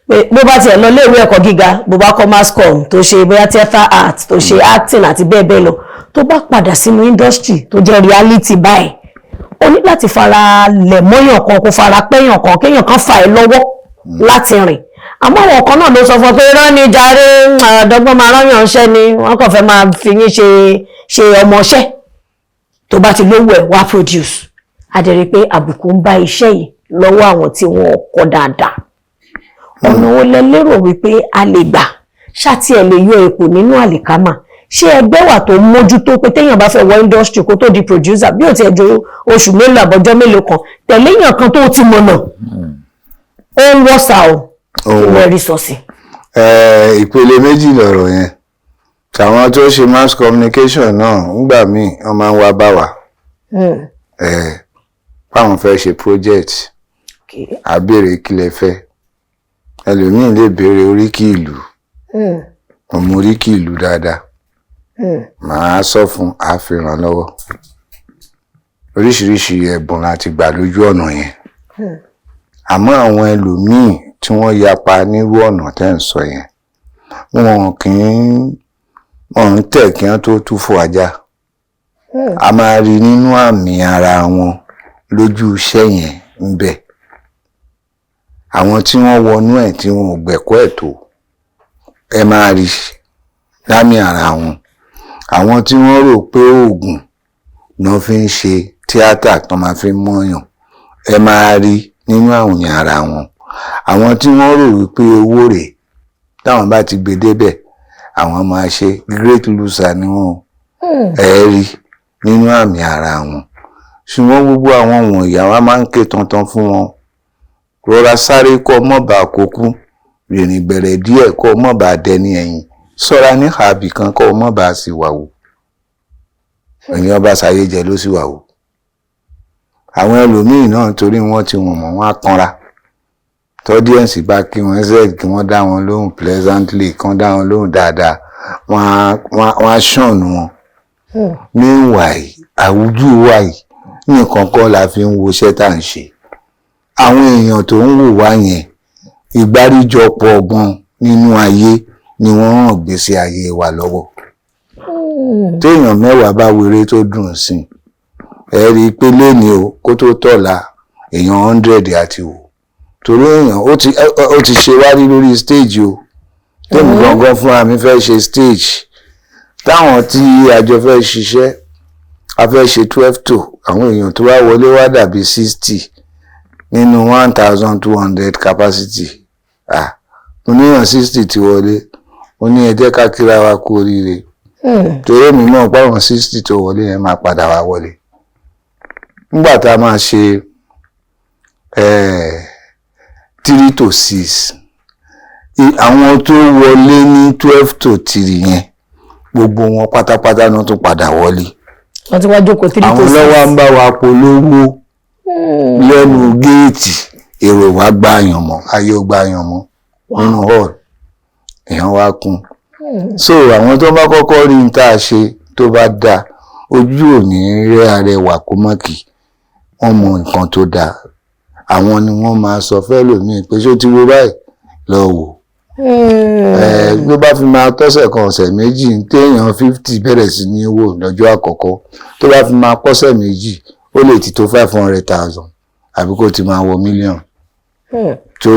S1: pé bó bá tiẹ̀ lọ léèwé ẹ̀kọ́ gíga bó bá kọ́ mass com tó ṣe bóyá theatre art tó ṣe acting àti bẹ́ẹ̀ bẹ́ẹ̀ lọ tó bá padà sínú industry tó jẹ́ reality báyìí ó ní láti fara lẹ̀ mọ́yàn kan kó fara pẹ́yàn kan kéèyàn kan fà ẹ́ lọ́wọ́ láti rìn àmọ́ àwọn kan náà ló sọ fún ọ pé irọ́ ni jàre àdọ́gbọ́n máa rányàn ṣẹ́ ni wọ́n kàn fẹ́ máa fi yín ṣe ọmọọṣẹ́ tó bá ti lówó ẹ̀ wá produce adẹ̀rí pé àbùkù ń bá iṣẹ́ yìí lọ́wọ́ àwọn tí wọ́n kọ́ dáadáa ọ̀nà wo lẹ lérò wípé a lè gbà ṣáàtì ẹ̀ lè yọ epo nínú àlìkámà ṣé ẹgbẹ́ wà tó mójútó pé téèyàn bá fẹ́ wọ industry kó tó di producer bí ò ti ẹjọ́ oṣù mélòó àbọ̀jọ́ mélòó kan tẹ̀lé èèyàn kan tó ti mọ̀nà ó ń wọ́sà o ìwé resource.
S2: ìpele méjì lọ̀rọ̀ yẹn tàwọn tó ṣe mass communication náà ńgbà míì wọ́n máa ń wá bá wa báwọn fẹ́ ṣe project àbèrè kílẹ̀ fẹ́ ẹlòmíì lè béèrè oríkì ìlú ọmọ oríkì ìlú dáadáa màá sọ fún àfihàn lọ́wọ́ oríṣiríṣi ẹ̀bùn láti gbà lójú ọ̀nà yẹn àmọ́ àwọn ẹlòmíì tí wọ́n yapa nírú ọ̀nà tẹ́ ń sọ yẹn wọn ń tẹ̀ kí wọ́n tó túfò ajá a máa rí nínú àmì ara wọn lójú iṣẹ́ yẹn ń bẹ àwọn tí wọ́n wọnú ẹ̀ tí wọn ò gbẹ̀kọ́ ẹ̀ tó ẹ máa rí lámì ara wọn àwọn tí wọ́n rò pé oògùn náà fi ń ṣe tíátà tó máa fi mọ́yàn ẹ máa rí nínú àwòyàn ara wọn àwọn tí wọ́n rò wípé owó rẹ̀ táwọn bá ti gbé débẹ̀ àwọn máa ṣe great loser ni wọn ẹ rí nínú àmì ara wọn ṣùgbọ́n gbogbo àwọn wọ̀nyí àwa máa ń ké tantan fún wọn rọra sáré kọ́ mọ́ba àkókò rìnrìn bẹ̀rẹ̀ díẹ̀ kọ́ mọ́ba dẹni ẹ̀yìn ṣọ́ra ní àbí kan kọ́ mọ́ba sì wà wò èèyàn bá ṣayé jẹ ló sì wà wò àwọn ẹlòmíì náà torí wọ́n ti wọ̀n mọ́ wọn á kanra tọ́díẹ̀nsì bá kí wọ́n ṣe kí wọ́n dá wọn lóhùn pleasantly kán dá wọn lóhùn dáadáa wọ́n á ṣọ̀nù wọn meanwhile àwùjọ wa yìí nìkan kọ́ la fi ń wo iṣẹ́ tá à ń ṣe àwọn èèyàn tó ń wò wá yẹn ìgbáríjọpọ̀ ọgbọ́n nínú ayé ni wọ́n ràn gbèsè ayé wa lọ́wọ́ téèyàn mẹ́wàá bá wéré tó dùn sí ẹ rí i pé léni o kó tó tọ̀la èèyàn 100 àti wò torí èèyàn ó ti ṣe wá rí lórí stage o tèmi gangan fúnra mi fẹ́ ṣe stage táwọn tí àjọ fẹ́ ṣiṣẹ́ a fẹ́ ṣe 12 tó àwọn èèyàn tó wá wọlé wá dàbí 60 nínú 1200 capacity mo níyàn 60 ti wọlé mo ní ẹ jẹ́ ká kíra wa kú oríire torí mi mọ̀ pé àwọn 60 tó wọlé yẹn máa padà wá wọlé nígbà tá a máa ṣe 3 to 6 àwọn tó wọlé ní 12 to 3 yẹn gbogbo wọn pátápátá náà tún padà wọlé
S1: wọ́n ti wá jókòó 3 to 6
S2: àwọn lọ́wọ́ ń bá wa polówó lẹ́nu géètì èrò wa gbáyàn mọ́ ayé ó gbáyàn mọ́ nínú hall èèyàn wá kún so àwọn tó bá kọ́kọ́ rí n tá a ṣe tó bá dáa ojú ò ní rẹ́ arẹwà kó mọ́ kì wọ́n mọ nǹkan tó dáa àwọn ni wọ́n máa sọ fẹ́lòmíì pé ṣó ti wo báyìí lọ wò ló bá fi máa tọ́sẹ̀ kan ọ̀sẹ̀ méjì téèyàn 50 bẹ̀rẹ̀ sí ní wò lọ́jọ́ àkọ́kọ́ tó bá fi máa pọ́sẹ̀ méjì ó lè ti tó 500,000 àbí kó ti máa wọ mílíọ̀nù tó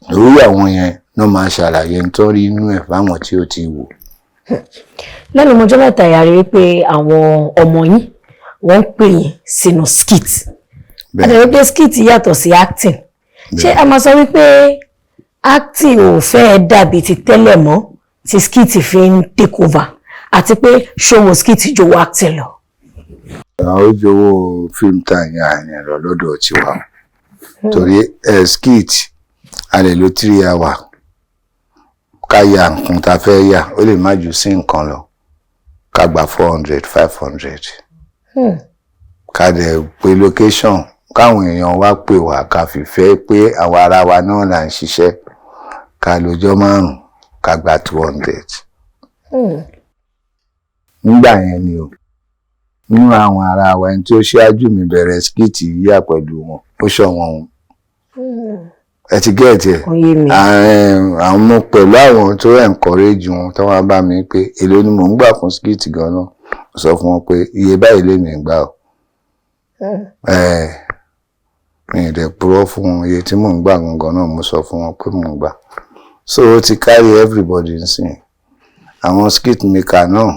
S2: lórí àwọn yẹn ló máa ṣàlàyé nítorí inú ẹ̀ fáwọn tí ó ti wò.
S1: lẹ́nu ọjọ́ mẹ́ta ìyàrí pé àwọn ọmọ yín wọ́n ń pè yín sínú skit àtẹ̀wé pé skit yàtọ̀ sí acting ṣé a máa sọ wípé acting ò fẹ́ dàbí ti tẹ́lẹ̀ mọ́ tí skit fi ń take over àti pé ṣòwò skit jọ̀wọ́ acting lọ.
S2: àwọn ojúwò fíìmù tá a yàn àyàn lọ lọ́dọ̀ tiwa torí skit a lè lo 3 hours ká ya nǹkan tá a fẹ́ yà ó lè má ju sí nǹkan lọ ká gba 400 500 ká dẹ̀ pé location káwọn èèyàn wá pè wá ká fìfẹ́ pé àwọn ará wa náà là ń ṣiṣẹ́ ká lọ́jọ́ 5 ká gba 200 nígbà yẹn ni o nínú àwọn ará wa ẹni tí ó ṣáájú mi bẹ̀rẹ̀ skit yíyà pẹ̀lú wọn ó ṣọ̀wọ́n wọn ẹ ti gẹ́ẹ̀tì ẹ̀ àwọn mo pẹ̀lú àwọn tó encourage wọn tó wá bá mi pé èló ni mò ń gbà fún skit gan-an mo sọ fún wọn pé iye báyìí lèmi ń gbà o mi ì dẹ̀ purọ́ fún wọn iye tí mò ń gbà gangan náà mo sọ fún wọn pé mò ń gbà so ó ti carry everybody nsìn àwọn skit maker náà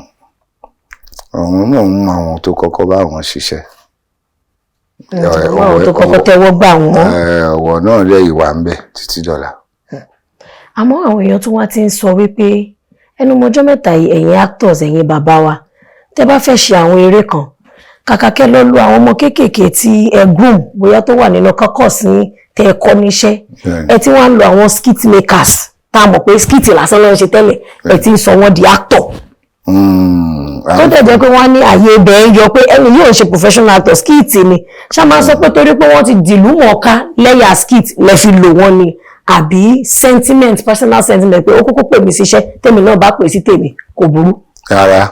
S2: àwọn náà ń mọ àwọn tó kọ́kọ́ bá wọn ṣiṣẹ́
S1: àwọn tó kọ́kọ́ tẹ́wọ́ gbà wọ́n
S2: ọ̀wọ̀ náà lẹ́ ìwà ń bẹ títí dọ̀la.
S1: àmọ́ àwọn èèyàn tó wá ti ń sọ wípé ẹnu mọ́jọ́ mẹ́ta yìí ẹ̀yin actors ẹ̀yin bàbá wa tẹ́ bá fẹ́ ṣe àwọn eré kan kàkà kẹ́ lọ lu àwọn ọmọ kéékèèké tí ẹ groom bóyá tó wà nínú kọ́kọ́ sí tẹ́ ẹ kọ́ níṣẹ́ ẹ tí wọ́n á lo àwọn skit makers tá a mọ̀ pé skit lásán ló ń ṣe tẹ́lẹ̀ ẹ ti ń sọ wọ́n di actor tó dẹ̀ jẹ́ pé wọ́n á ní àyè ibẹ̀ ń yọ pé ẹni yóò ṣe professional actor skit ni ṣá máa sọ pé torí pé wọ́n ti dìlú mọ̀ọ́ká lẹ́yà skit lẹ́ fi lò wọ́n ni àbí sentiment personal sentiment pé ó kúkú pè mí síṣẹ́ tèmi náà bá pè sí tèmi kò burú.
S2: rárá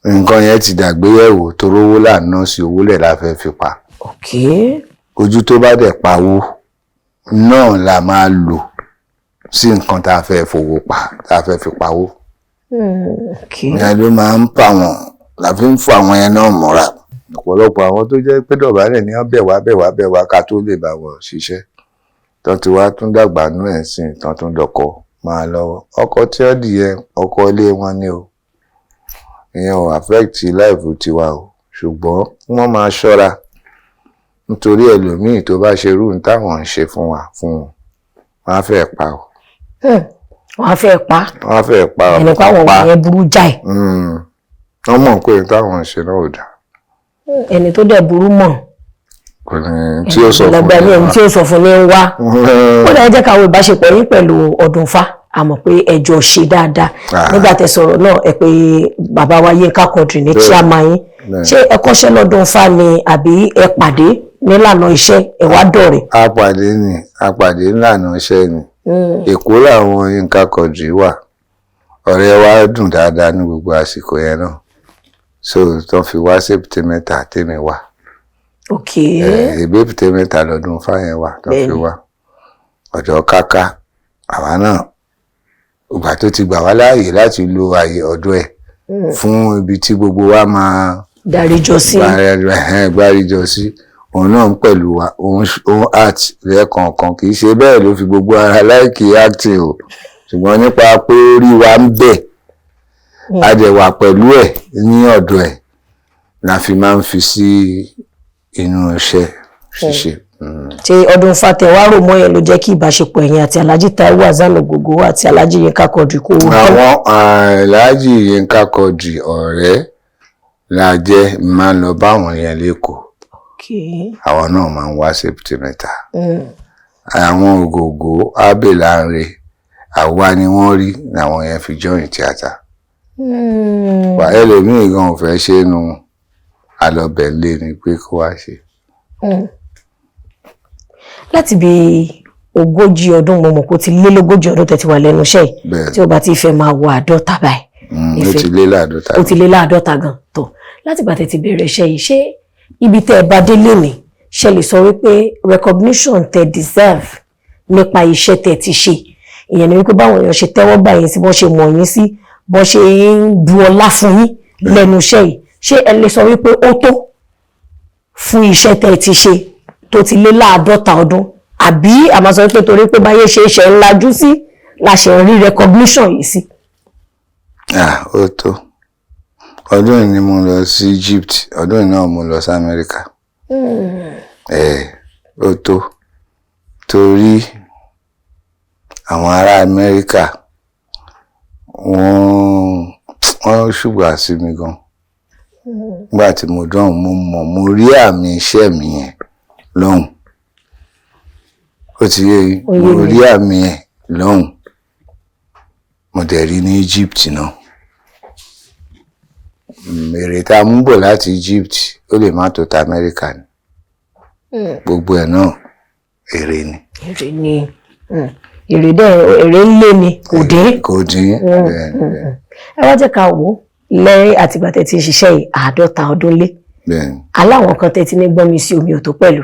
S2: nǹkan yẹn ti dàgbéyẹ̀wò torí owó là ń ná sí owó lẹ̀ la fẹ́ fi pa. ojú tó bá dẹ̀ pawó náà la máa lò sí nǹkan tá a fẹ́ fowó pa tá a fẹ́ fi pawó. ìyẹn ló máa ń pa wọn la fi ń fún àwọn yẹn náà mọ́ra. ọ̀pọ̀lọpọ̀ àwọn tó jẹ́ pé dọ̀bálẹ̀ ní bẹ̀ wá ká tó lè bá wọn ṣiṣẹ́ tó ti wá tún dàgbà nú ẹ̀ sìn tán tún dọkọ máa lọ́wọ́ ọkọ tí ó dìyẹ ọkọ ilé wọn ni o ìyẹn ò affect life tiwa o ṣùgbọ́n wọ́n máa ṣọ́ra nítorí ẹlòmíì tó bá ṣe irú táwọn ń ṣe fún wọn wọ́n á fẹ́ pa o.
S1: wọ́n á fẹ́ pa ẹni pa àwọn ọmọ yẹn burú jáì.
S2: wọ́n mọ̀ pé táwọn ń ṣe náà ò dá.
S1: ẹni tó dẹ̀ burú mọ̀
S2: tí ó sọ fún ní
S1: ẹni tí ó sọ fún ní ń wá. ó dẹ̀ jẹ́ káwọn ìbáṣepọ̀ yín pẹ̀lú Ọdúnfà àmọ́ pé ẹjọ́ ṣe dáadáa nígbà tẹ́ sọ̀rọ̀ náà ẹ pé bàbá wa Yínká Quadri ní chairman yín ṣé ẹ kọ́ṣẹ́ lọ́dúnfà ni àbí ẹ pàdé nílànà iṣẹ́ ẹ wá dọ̀rẹ́.
S2: a pàdé nílànà iṣẹ́ ni Èkó làwọn Yínká Quadri wà ọ̀rẹ́ wa dùn dáadáa ní gbogbo àsìkò yẹn náà so tó fi wá sí Èbúté Mẹ́ta tèmi wà. Èbúté Mẹ́ta lọ́dúnfà yẹn wà tó fi wá ọ̀dọ̀ káká àwa náà ìgbà tó ti gbà wá láàyè láti lo àyè ọ̀dọ̀ ẹ̀ fún ibi tí gbogbo wa máa
S1: dáríjọ sí
S2: gbáríjọ sí òun náà ń pẹ̀lú wa òun art lẹ́ẹ̀kọ̀ọ̀kan kì í ṣe bẹ́ẹ̀ ló fi gbogbo ara láìkì acting o ṣùgbọ́n nípa pé orí wa ń bẹ̀ a dẹ̀ wà pẹ̀lú ẹ̀ ní ọ̀dọ̀ ẹ̀ la fi máa ń fi sí inú iṣẹ́ ṣíṣe.
S1: tí Ọdúnfà tẹ wá rò mọ́ yẹn ló jẹ́ kí ìbáṣepọ̀ ẹ̀yin àti Alhaji Taiwo Hassan Ogogo àti Alhaji Yínká Quadri kó wọ́n.
S2: àwọn Alhaji Yínká Quadri ọ̀rẹ́ la jẹ́ máa ń lọ bá àwọn yẹn lẹ́kọ̀ọ́ àwọn náà máa ń wá sí Èbúté Mẹ́ta àwọn Ogogo Abẹ́láńre àwa ni wọ́n rí làwọn yẹn fi join tíátà wà ẹlòmíì gan ò fẹ́ ṣe é nu alọ́bẹ̀ lé ni pé kó wá ṣe.
S1: láti bí 40 ọdún mo mọ̀ kó ti lé lógójì ọdún tẹ́ ti wà lẹ́nu iṣẹ́ yìí tí ó bá ti fẹ́ máa wọ 50 báyìí.
S2: ó ti lé láàdọ́ta.
S1: ó ti lé láàdọ́ta gan tó láti bá tẹ́ ti bẹ̀rẹ̀ iṣẹ́ yìí ṣé ibi tẹ́ ẹ bá dé lénìí ṣe lè sọ wípé recognition tẹ́ deserve nípa iṣẹ́ tẹ́ ti ṣe ìyẹn ni wípé báwọn èèyàn ṣe tẹ́wọ́ gbà yín sí bọ́n ṣe mọ̀ yín sí bọ́n ṣe ń bu ọlá fún yín lẹ́nu iṣẹ́ yìí ṣé ẹ lè sọ wípé ó tó fún iṣẹ́ tẹ́ ti ṣe tó ti lé láàdọ́ta ọdún àbí àmọ́ sọ pé torí pé báyé ṣe ṣe ń lajú sí la ṣe ń rí recognition yìí sí.
S2: ó tó ọdún yìí ni mo lọ sí Egypt ọdún yìí náà mo lọ sí Amẹ́ríkà ó tó torí àwọn ará Amẹ́ríkà wọ́n ṣùgbọ́n sí mi gan nígbà tí mo dán mo rí àmì iṣẹ́ mi yẹn lọ́hùn ó ti yé mo rí àmì ẹ̀ lọ́hùn mo dẹ̀ rí ní Egypt náà èrè tá a mú bọ̀ láti Egypt ó lè má tó ta Amẹ́ríkà ni gbogbo ẹ̀ náà èrè ni.
S1: èrè ni èrè ń lé ni
S2: kò dín
S1: ẹ wá jẹ́ ká wò ó lẹ́yìn àtìgbà tẹ́ ti ṣiṣẹ́ yìí 50 ọdún lé aláwọn kan tẹ́ ti ní gbọ́nmi sí omi ò tó pẹ̀lú.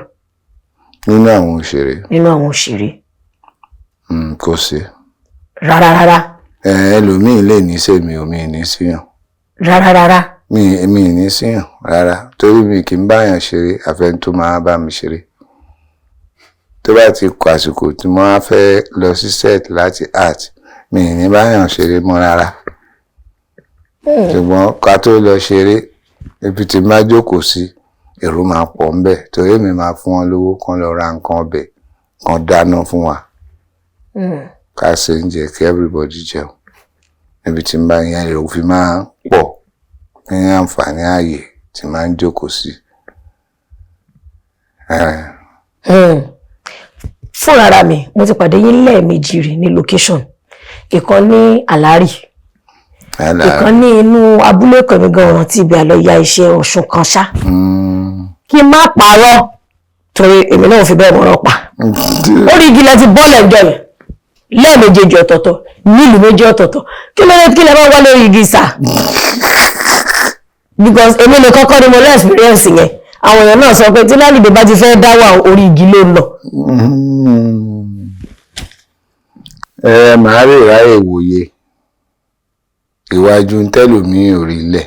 S2: nínú àwọn òṣèré. kò sí.
S1: Rárá.
S2: Ẹlòmíì lè ní sèmi ò mi ní síyàn.
S1: Rárá.
S2: Mi ní síyàn rárá torí mi kì í báyàn ṣeré àfẹn tó máa bá mi ṣeré. Tó bá ti kọ àsìkò tí mo á fẹ́ lọ sí set láti art mi ní báyàn ṣeré mọ́ rárá. Ṣùgbọ́n ká tó lọ ṣeré ibi tí má jókòó sí èrò máa pọ̀ ń bẹ̀ torí mi máa fún wọn lówó kan lọ ra nǹkan ọbẹ̀ kan dáná fún wa. Ká ṣe ń jẹ kí everybody jẹun. Ibi tí n bá yẹn èrò fi máa pọ̀ ní àǹfààní ààyè tí máa ń jókòó sí.
S1: Fún ara mi mo ti pàdé yín lẹ́ẹ̀mejì rí ní location. Ìkan ní Àlárì. Ìkan ní inú abúlé kan mi gan rántí ibi àlọ́ ya iṣẹ́ Ọ̀ṣun kan ṣá. Kí n má parọ́ torí èmi náà fi bẹ́ẹ̀ mọ́rọ̀ pa. Orí igi lẹ ti bọ́ọ̀lẹ̀ ìjọ yẹn lẹ́ẹ̀mejì ọ̀tọ̀ọ̀tọ̀ nílùú méjì ọ̀tọ̀ọ̀tọ̀ kí lẹ bá wá lórí igi sà. Because èmi lè kọ́kọ́ ní mo lẹ́ experience yẹn àwọn èèyàn náà sọ pé tí Lálùdé bá ti fẹ́ dáwà orí igi ló ń lọ.
S2: Màá rí ìráyè wòye ìwájú ń tẹ́lòmí orí ilẹ̀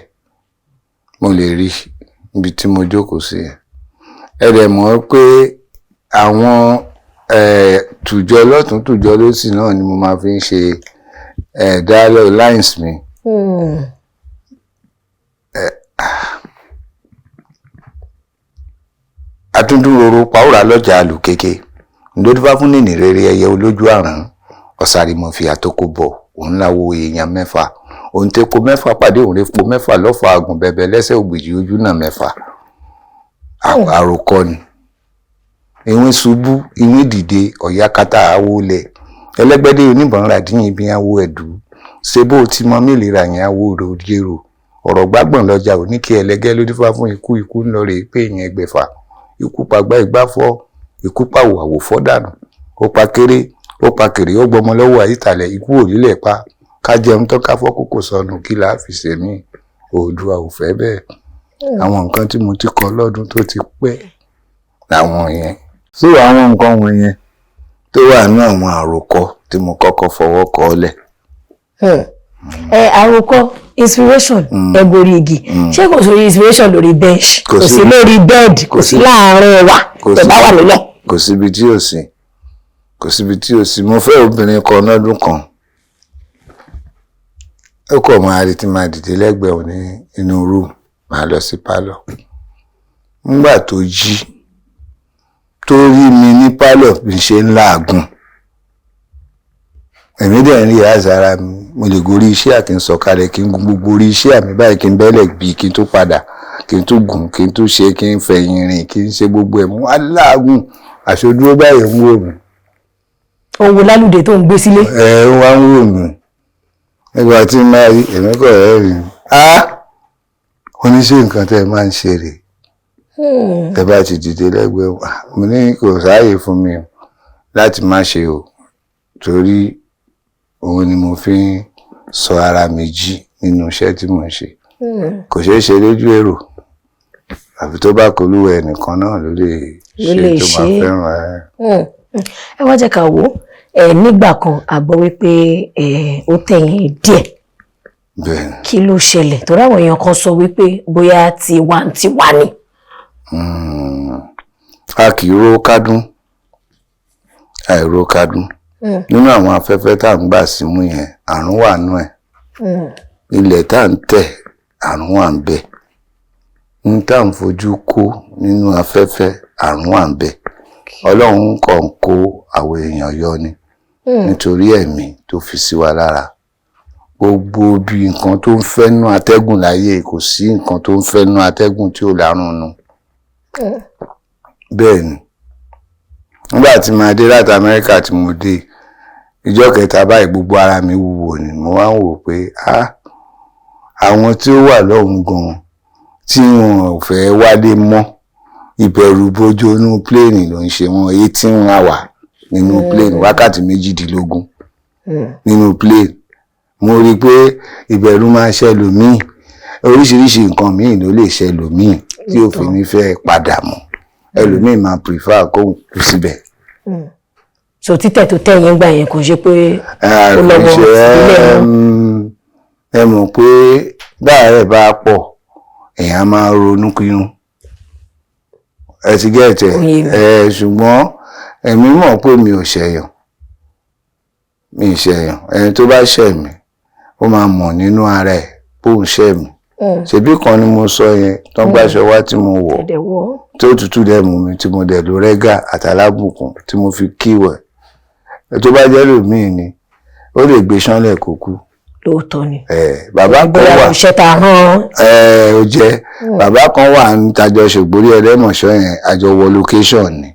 S2: mo lè rí ibi tí mo jókòó sí ẹ̀. Dẹ̀ mọ̀ pé àwọn tùjọ lọ́tún tùjọ lósì náà ni mo máa fi ń ṣe dialogue lines mi. Atúndúróró pàwọ́rà lọ́jà àlùkéké lórí bá fún nìní rere ẹyẹ olójú àrán ọ̀sàrìmọ̀ fi àtòkò bọ̀ òun láwo èèyàn mẹ́fà òun tẹ́kọ mẹ́fà pàdé òun repo mẹ́fà lọ́fà àgùn bẹ̀bẹ̀ lẹ́sẹ̀ ògbèjì ojú náà mẹ́fà. Àròkọ ni ìwé ṣubú ìwé dìde ọ̀yá kátà àwọlẹ̀ ẹlẹ́gbẹ́dẹ́ oníbọn ràdíyìn ibi àwọ ẹ̀dú ṣe bó ti mọ mílíra yẹn àwọ òròjèrò ọ̀rọ̀ gbágbọ̀n lọ́jà ò ní kí ẹlẹ́gẹ́ ló dífá fún ikú ńlọ rè pé ìyẹn ẹgbẹ̀fà ikú pàgbá ìgbáfọ́ ikú pàwọ̀ àwòfọ́ dànù ó pa kéré ó pa kèrè ó gbọmọ lọ́wọ́ àyítàlẹ̀ ikú òrílẹ̀ pa ká jẹun tó ká fọ́ kókò sọnù kí là á fi ṣèmí Oòduà ò fẹ́ bẹ́ẹ̀. Àwọn nǹkan tí mo ti kọ lọ́dún tó ti pẹ́ làwọn yẹn. So àwọn nǹkan wọ̀nyẹn tó wà ní àwọn àròkọ tí mo kọ́kọ́ fọwọ́ kọ lẹ̀.
S1: Àròkọ inspiration ẹgbòrí igi ṣé kò sí inspiration lórí bench kò sí lórí bed kò sí láàárín wa tó bá wà lọ́lọ́.
S2: Kò síbi tí ò sí mo fẹ́ obìnrin kan lọ́dún kan ó kọ̀ máa rí tí máa dìde lẹ́gbẹ̀ẹ́ òní inú room máa lọ sí pálọ̀ nígbà tó jí tó rí mi ní pálọ̀ bí ṣe ń láàgùn èmi dẹ̀ ń rí àzára mi mo lè gorí iṣẹ́ àti ń sọ̀kalẹ̀ kí n gbogbo orí iṣẹ́ àmì báyìí kí n bẹ́lẹ̀ bí kí n tó padà kí n tó gùn kí n tó ṣe kí n fẹ̀yìn rìn kí n ṣe gbogbo ẹ̀ mú aláàgùn àṣodúró báyìí ń wò mí.
S1: Òun wo Lálùdé tó ń gbé sílé.
S2: Wá ń wò mí nígbà tí máa rí èmi kọ̀ ẹ́ rí oníṣẹ́ nǹkan tẹ́ ẹ máa ń ṣe rè ẹ bá ti dìde lẹ́gbẹ̀ẹ́ mo ní kò sáàyè fún mi láti má ṣe o torí òun ni mo fi ń sọ ara mi jí nínú iṣẹ́ tí mo ń ṣe kò ṣeé ṣe lójú èrò àfi tó bá kolúwa ẹnìkan náà ló lè ṣe tó máa fẹ́ràn ẹ.
S1: Ẹ wá jẹ́ ká wò nígbà kan a gbọ́ wípé ó tẹ̀yìn díẹ̀ kí ló ṣẹlẹ̀ torí àwọn èèyàn kan sọ wípé bóyá tiwantiwa ni.
S2: A kì í ró kádún àìró kádún nínú àwọn afẹ́fẹ́ tá à ń gbà símú yẹn àrùn wà nú ẹ̀ ilẹ̀ tá à ń tẹ̀ àrùn wà ń bẹ ní tá à ń fojú kó nínú afẹ́fẹ́ àrùn wà ń bẹ Ọlọ́run kàn kó àwọn èèyàn yọ ni nítorí ẹ̀mí tó fi sí wa lára gbogbo bí nǹkan tó ń fẹ́nu atẹ́gùn láyé kò sí nǹkan tó ń fẹ́nu atẹ́gùn tí ò lárùn nu bẹ́ẹ̀ ni nígbà tí màá dé láti Amẹ́ríkà tí mo dé ìjọ́ kẹta báyìí gbogbo ara mi wúwo ni mo wá ń wò pé àwọn tí ó wà lọ́hùn gan tí wọn ò fẹ́ wálé mọ́ ìbẹ̀rù bójú inú pléènì ló ń ṣe wọn 18 hours nínú pléènì wákàtí 18 nínú pléènì mo rí i pé ìbẹ̀rù máa ṣẹlòmíì oríṣiríṣi nǹkan míì ló lè ṣẹlòmíì tí ò fi ní fẹ́ padà mọ́ ẹlòmíì máa prefer kó kú síbẹ̀.
S1: so títẹ̀ tó tẹ̀yìn gbà yẹn kò ṣe pé ó lọ́wọ́ ìbílẹ̀ mọ́.
S2: ẹ mọ̀ pé báàrẹ̀ bá pọ̀ èèyàn máa ronú kínú ẹ ti gẹ̀ẹ́tẹ̀ ṣùgbọ́n èmi mọ̀ pé mi ò ṣẹ̀yàn ẹni tó bá ṣẹ̀ mí ó máa mọ̀ nínú ara ẹ̀ bóun ṣẹ̀ mí ṣebí kan ni mo sọ yẹn tó ń gbàṣọ wá tí mo wọ̀ tó tútù dẹ̀ mú mi tí mo dẹ̀ lo rẹ́gà àtàlábùkún tí mo fi kíwẹ̀ tó bá jẹ́ lòmíì ni ó lè gbé ṣánlẹ̀ kó kú.
S1: Lóòótọ́ ni.
S2: Bàbá kan wà ó jẹ́ bàbá kan wà ń tajọ ṣògbórí ẹlẹ́mọ̀ṣọ́ yẹn àjọwọ̀ location ni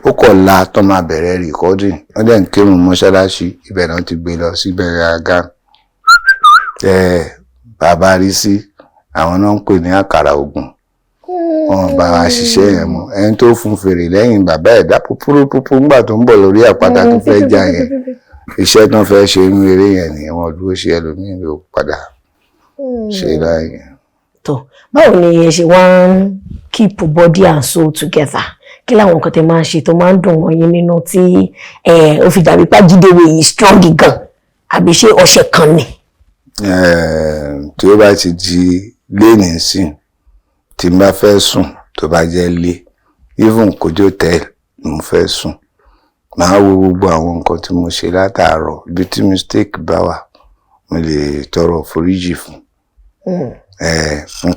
S2: ó kọ̀ la tó máa bẹ̀rẹ̀ rìkọ́dì wọ́n dẹ̀ ń kírun mọ́ṣáláṣí ibẹ̀ náà ti gbé lọ sí bẹ̀rẹ̀ àga bàbá rí sí àwọn náà ń pè ní àkàrà ògùn wọn bá wa ṣiṣẹ́ yẹn mọ́ ẹni tó fún fèrè lẹ́yìn bàbá ẹ̀dá púpúrúpúpú ńgbà tó ń bọ̀ lórí àpáta tó fẹ́ já yẹn iṣẹ́ tó fẹ́ ṣe inú eré yẹn ni wọ́n dúró ṣe ẹlòmíín ló padà ṣe láàyè.
S1: tó báwo ni ẹ ṣe wá ń keep body and soul together kí làwọn nǹkan tẹ máa ń ṣe tó máa ń dùn wọ́n yín nínú tí ó fi dàbí pàjídéwé yìí strong gan àbí ṣé ọṣẹ kan ni.
S2: Tí ó bá ti di léènì sìn tí n bá fẹ́ sùn tó bá jẹ́ lé even kójó tẹ́ mo fẹ́ sùn màá wo gbogbo àwọn nǹkan tí mo ṣe látàárọ̀ ibi tí mistake bá wà mo lè tọrọ foríjì fún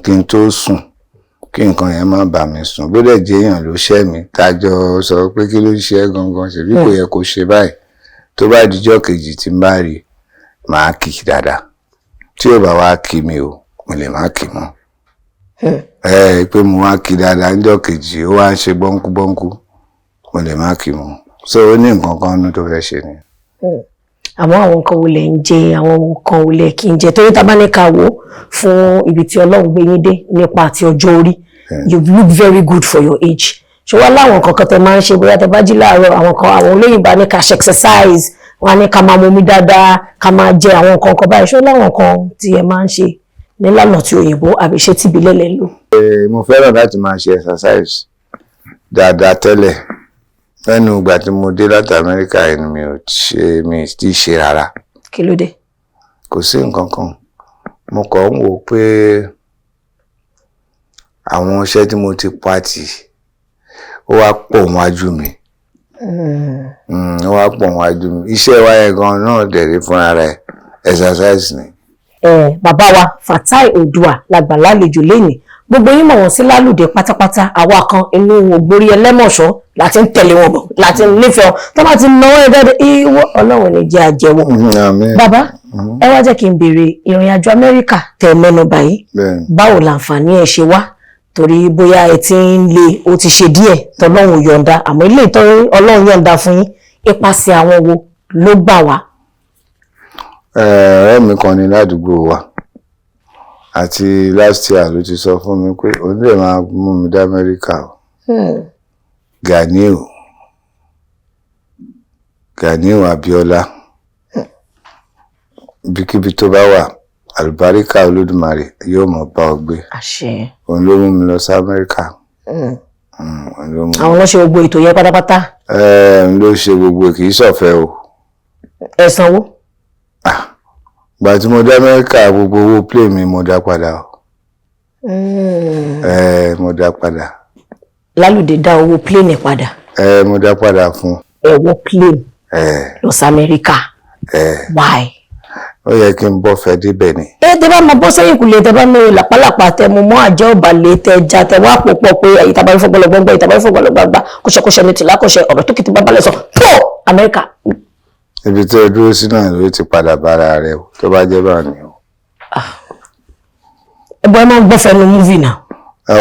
S2: kí n tó sùn kí nǹkan yẹn má bà mí sùn bó dẹ̀ jẹ́ èèyàn ló ṣẹ́ mi tájọ sọ pé kí ló ń ṣe ẹ́ gangan ṣèbí kò yẹ kó ṣe báyìí tó bá dijọ́ kejì tí n bá rí màá kì í dáadáa tí ò bá wá kí mi o mo lè má kí mọ́ pé mo wá kí dáadáa níjọ́ kejì ó wá ń ṣe bọ́ńkú mo lè má kí mọ́ so ó ní nǹkan kan ní tó fẹ́ ṣe ni.
S1: àmọ́ àwọn nǹkan wo lẹ ń jẹ àwọn nǹkan wo lẹ kí ń jẹ torí tá bá ní ká wò fún ibi tí Ọlọ́run gbé yín dé nípa àti ọjọ́ orí you look very good for your age ṣé wá láwọn nǹkan kan tẹ máa ń ṣe bóyá tẹ bá jí láàárọ̀ àwọn olóyìnbá ní ká ṣe exercise wọn á ní ká máa mumi dáadáa ká máa jẹ àwọn nǹkan kan báyìí ṣé láwọn nǹkan tí ẹ máa ń ṣe nílànà tí òyìnbó àbí ṣé tìbílẹ̀ lẹ lò.
S2: mo fẹ́ràn láti máa ṣe exercise dáadáa tẹ́lẹ̀ lẹ́nu ìgbà tí mo dé láti Amẹ́ríkà yìí mi ti ṣe rárá.
S1: kí ló dé.
S2: kò sí nǹkan kan mo kàn ń wò pé àwọn iṣẹ́ tí mo ti pàtì ó wá pọ̀ wájú mi ó wá pọ̀ wájú mi iṣẹ́ wa yẹn gan náà dẹ̀rẹ̀ fúnra rẹ̀ exercise ni.
S1: bàbá wa Fatai Oòduà làgbà lálejò lẹ́yìn gbogbo yín mọ̀ wọ́n sí lálùdé pátápátá àwa kan inú ògbórí ẹlẹ́mọ̀ṣọ́ láti ń tẹ̀lé wọn bọ̀ láti ń nífẹ̀ẹ́ wọn tó bá ti náwó ẹ̀dẹ́dẹ́ ìwọ Ọlọ́run ní jẹ́ àjẹwọ́. bàbá ẹ wá jẹ́ kí n béèrè ìrìn àjò Amẹ́ríkà tẹ̀ mẹ́nu báyìí báwo làǹfààní ẹ̀ ṣe wá torí bóyá ẹ ti ń le ó ti ṣe díẹ̀ tọ́lọ́run yọ̀ǹda àmọ́ ilé ìtọ́ Ọlọ́run yọ̀ǹda fún yín ipasẹ̀ àwọn wo ló gbà wá.
S2: ọ̀rẹ́ mi kan ní ládùúgbò wa àti last year ló ti sọ fún mi pé òun lè máa mú mi dá Amẹ́ríkà o. Ganiu Abíọ́lá ibikíbi tó bá wà àlùbáríkà Olódùmarè yóò mọ̀ bá ọ gbé.
S1: àṣẹ.
S2: òun ló mú mi lọ sí Amẹ́ríkà.
S1: àwọn ló ṣe gbogbo ètò yẹn pátápátá.
S2: òun ló ṣe gbogbo kì í ṣọ̀fẹ́ o.
S1: ẹ sanwó.
S2: gbà tí mo dé Amẹ́ríkà gbogbo owó play mi mo dá padà o. mo dá padà.
S1: Lálùdé dá owó plane padà.
S2: mo dá padà fún.
S1: ẹ wọ plane. lọ sí Amẹ́ríkà. why.
S2: ó yẹ kí n bọ́ fẹ́ débẹ̀ ni.
S1: tẹ bá máa bọ́ sẹ́yìn kùlé tẹ bá mẹ́rin làpálàpá tẹ mú mọ́ àjẹ́ òbàlẹ̀ tẹ já tẹ wá pòpọ̀ pé ìtàbá ìfọ̀gbọ̀lọ̀gbọ̀ngbọ̀ ìtàbá ìfọ̀gbọ̀lọ̀gbọ̀ngbà kòṣẹkòṣẹ ní tìlákòṣẹ ọ̀rọ̀ tó kìtì bábálẹ̀ sọ pọ̀ Amẹ́ríkà.
S2: ibi tó dúró sí náà ló ti padà bára rẹ o tó bá jẹ́ bá ní o.
S1: ẹ̀bùn ẹ máa ń gbọ́fẹ́ nu múvì náà.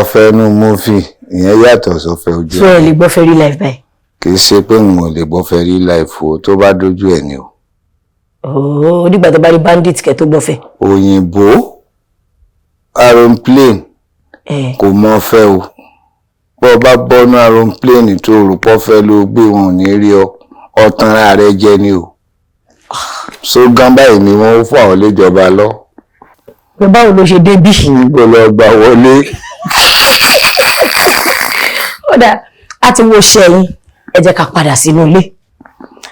S2: ọ̀fẹ́ nu múvì ìyẹn yàtọ̀ sọ́fẹ́ ojú ẹ̀.
S1: fún ẹ lè gbọ́fẹ́ rí life báyìí.
S2: kì í ṣe pé n ò lè gbọ́fẹ́ rí life o tó bá dójú ẹ̀ ni o.
S1: ooo nígbà tó bá rí bandit kẹ́ tó gbọ́fẹ́.
S2: òyìnbó aeroplane kò mọ fẹ́ o bọ́ bá bọ́nú aeroplane tó rò pọ́ fẹ́ ló gbé wọn ò ní rí ọ ọ̀tàn ara rẹ jẹ ni o. sógán báyìí ni wọ́n fún àwọn iléjọba lọ.
S1: pé báwo ló ṣe débí.
S2: níbo lọ gbà wọlé.
S1: ó dà á ti wo ṣẹ́yìn ẹ jẹ́ ká padà sínú ilé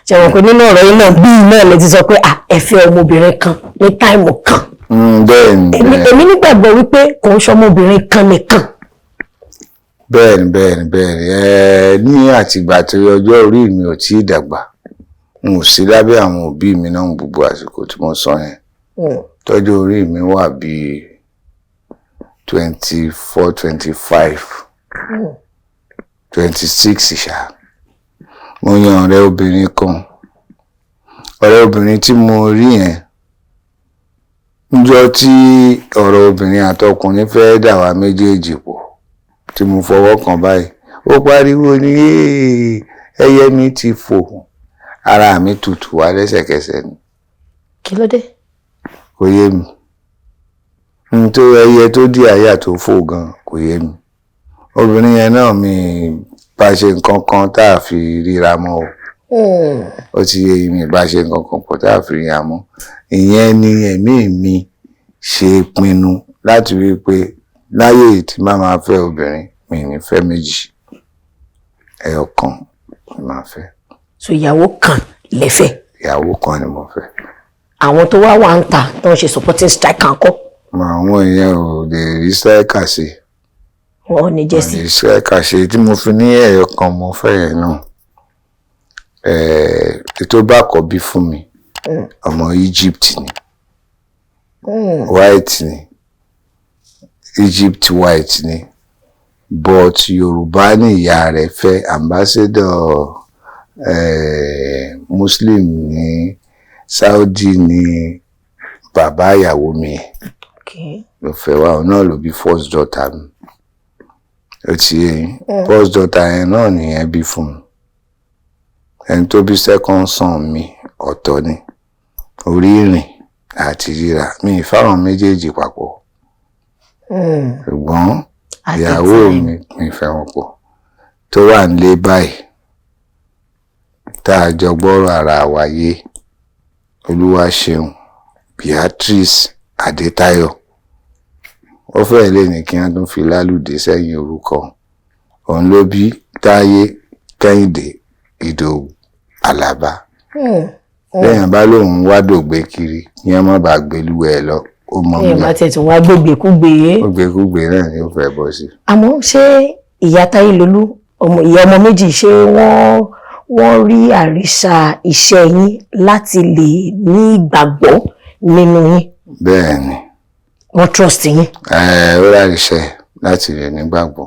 S1: ṣe wọn pé nínú ọ̀rọ̀ yìí náà bí náà lè ti sọ pé ẹ fẹ́ ọmọbìnrin kan ní táìmù kan.
S2: Bẹ́ẹ̀ni.
S1: Èmi nígbàgbọ́ wípé kò ń ṣọmọbìnrin kan nìkan.
S2: Bẹ́ẹ̀ni. Ní àtìgbà tí ọjọ́ orí mi ò tí ì dàgbà n ò sí lábẹ́ àwọn òbí mi náà gbogbo àsìkò tí mo sọ yẹn. Tọ́jú orí mi wà bíi 24, 25, 26 ṣá. Mo yan ọ̀rẹ́ obìnrin kan. Ọ̀rẹ́ obìnrin tí mo rí yẹn níjọ́ tí ọ̀rọ̀ obìnrin àtọkùnrin fẹ́ dà wá méjèèjì pọ̀ tí mo fọwọ́ kàn báyìí ó pariwo ní ẹyẹ mi ti fò, ara mi tutù wá lẹ́sẹ̀kẹsẹ̀ ni.
S1: Kí ló dé?
S2: Kò yé mi. Nítorí ẹyẹ tó dí àyà tó fò gan kò yé mi. Obìnrin yẹn náà mi bá ṣe nǹkan kan tá a fi ríra mọ́ o. Ó ti yé mi bá ṣe nǹkan kan pọ̀ tá a fi ríra mọ́. Ìyẹn ni ẹ̀mí mi ṣe pinnu láti rí i pé láyé tí máa fẹ́ obìnrin mi ní fẹ́ méjì, ẹyọ kan ni máa fẹ́.
S1: So ìyàwó kan lẹ́fẹ̀.
S2: Ìyàwó kan ni mo fẹ́.
S1: Àwọn tó wá wà ń ta tó ń ṣe supporting striker ńkọ́.
S2: Àwọn èèyàn ò lè rí striker ṣe.
S1: Wọ́n ò ní jẹ́ sí.
S2: Rí striker ṣe tí mo fi ní ẹyọ kan mo fẹ́ yẹn náà. Ètò bá kọ́ bí fún mi ọmọ Egypt ni. White ni. Egypt white ni. But Yorùbá ni ìyá rẹ̀ fẹ́, ambassador Muslim ní Saudi ní bàbá ìyàwó mi ló fẹ́ wá, náà ló bí first daughter mi. Ó ti yé yín. First daughter yẹn náà nìyẹn bí fún mi. Ẹni tó bí second son mi ọ̀tọ̀ ni. Orí ìrìn àti ríra mi fáwọn méjèèjì papọ̀. Ṣùgbọ́n ìyàwó mi fẹ́ wọn pọ̀. Tó wà nílé báyìí tá a jọ gbọ́rọ̀ ara wa yé, Olúwaṣeun Beatrice Adétáyọ̀. Ó fẹ́ lè ní kí wọ́n tún fi lálùdé sẹ́yìn orúkọ. Òun ló bí Táyé Kẹ́hìndé Ìdòwú Àlàbá. Lẹ́yìn bá lóun wá dògbé kiri kí wọ́n má bàa gbélúwẹ̀ lọ. Ó mọ̀ mí.
S1: Bá tẹ̀ tún wá gbégbékúgbé.
S2: Gbégbékúgbé náà ni ó fẹ́ bọ́ sí.
S1: Àmọ́ ṣé ìyá Táyélolú ìyá ọmọ méjì ṣé wọ́n rí àrísà iṣẹ́ yín láti lè ní ìgbàgbọ́ nínú yín?
S2: Bẹ́ẹ̀ni.
S1: Wọ́n trust yín?
S2: Ó rí àrísà láti lè ní ìgbàgbọ́.